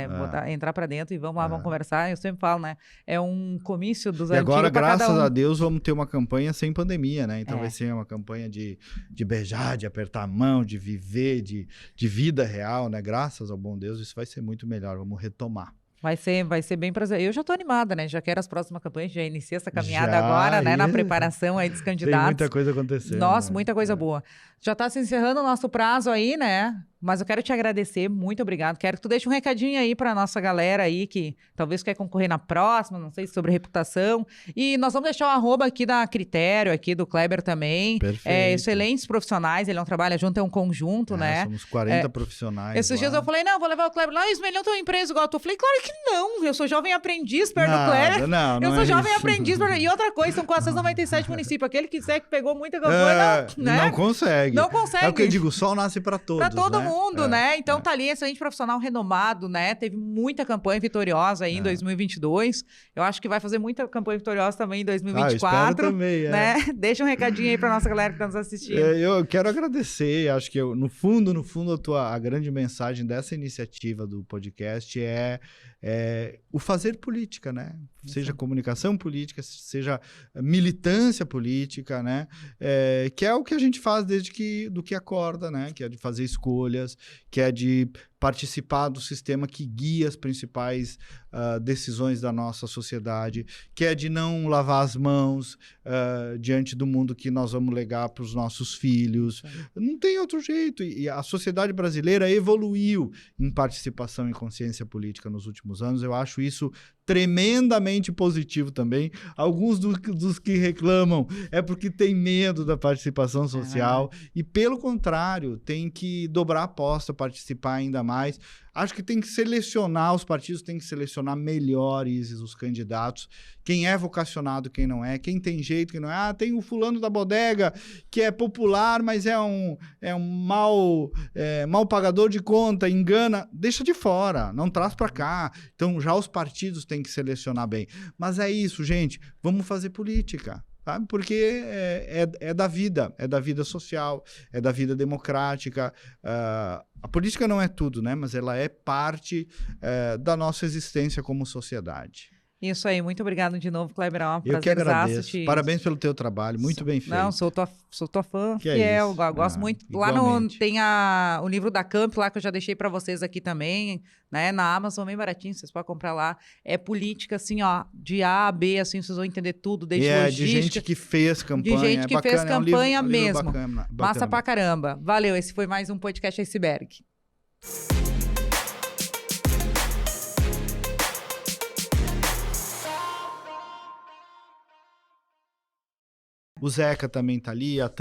entrar pra dentro e vamos lá, vamos conversar. Eu sempre falo, né? É um comício dos antigos. E agora, graças a Deus, vamos ter uma campanha sem pandemia, né? Então vai ser uma campanha de beijar, de apertar a mão, de viver, de vida real, né? Graças ao bom Deus, isso vai ser muito melhor. Vamos retomar. Vai ser bem prazer. Eu já tô animada, né? Já quero as próximas campanhas, já iniciei essa caminhada agora, né? Na preparação aí dos candidatos. Tem muita coisa acontecendo. Nossa, né? Muita coisa boa. Já tá se encerrando o nosso prazo aí, né? Mas eu quero te agradecer, muito obrigado. Quero que tu deixe um recadinho aí pra nossa galera aí, que talvez quer concorrer na próxima, não sei, sobre reputação. E nós vamos deixar o arroba aqui da Critério, aqui do Kleber também. Perfeito. Excelentes profissionais, ele não trabalha junto, é um conjunto, né? Somos 40 profissionais. Esses dias eu falei, não, vou levar o Kleber lá, Ismael, não tem uma empresa igual tu. Eu falei, claro que não, eu sou jovem aprendiz perto do Kleber. Não eu sou jovem aprendiz perto... E outra coisa, são 497 municípios. Aquele que quiser que pegou muita campanha, né? Não consegue. Não consegue. É o que eu digo, o sol nasce para todos, para todo mundo, né? Então tá ali, excelente profissional renomado, né? Teve muita campanha vitoriosa aí em 2022. Eu acho que vai fazer muita campanha vitoriosa também em 2024. Eu espero também, né? Deixa um recadinho aí pra nossa galera que tá nos assistindo. Eu quero agradecer, acho que no fundo, a grande mensagem dessa iniciativa do podcast é o fazer política, né? Seja comunicação política, seja militância política, né? Que é o que a gente faz desde do que acorda, né? Que é de fazer escolhas, que é de participar do sistema que guia as principais decisões da nossa sociedade, que é de não lavar as mãos diante do mundo que nós vamos legar para os nossos filhos. Não tem outro jeito. E a sociedade brasileira evoluiu em participação e consciência política nos últimos anos. Eu acho isso tremendamente positivo também. Alguns dos que reclamam é porque tem medo da participação social e, pelo contrário, tem que dobrar a aposta, participar ainda mais. Acho que tem que selecionar, os partidos têm que selecionar melhores os candidatos, quem é vocacionado, quem não é, quem tem jeito, quem não é. Tem o fulano da bodega, que é popular, mas é um mal pagador de conta, engana, deixa de fora, não traz para cá. Então, já os partidos têm que selecionar bem. Mas é isso, gente, vamos fazer política. Sabe? Porque é da vida social, é da vida democrática. A política não é tudo, né? Mas ela é parte da nossa existência como sociedade. Isso aí, muito obrigado de novo, Kleber. Eu que agradeço. Parabéns pelo teu trabalho, muito bem feito. Não, sou tua fã que fiel, gosto muito. Igualmente. Lá tem o livro da Camp, lá que eu já deixei para vocês aqui também, né? Na Amazon, bem baratinho, vocês podem comprar lá. É política, assim, ó, de A a B, assim, vocês vão entender tudo, desde logística. De gente que fez campanha. De gente que fez campanha mesmo. Bacana. Massa pra caramba. Valeu, esse foi mais um podcast Iceberg. O Zeca também tá ali, a Tânia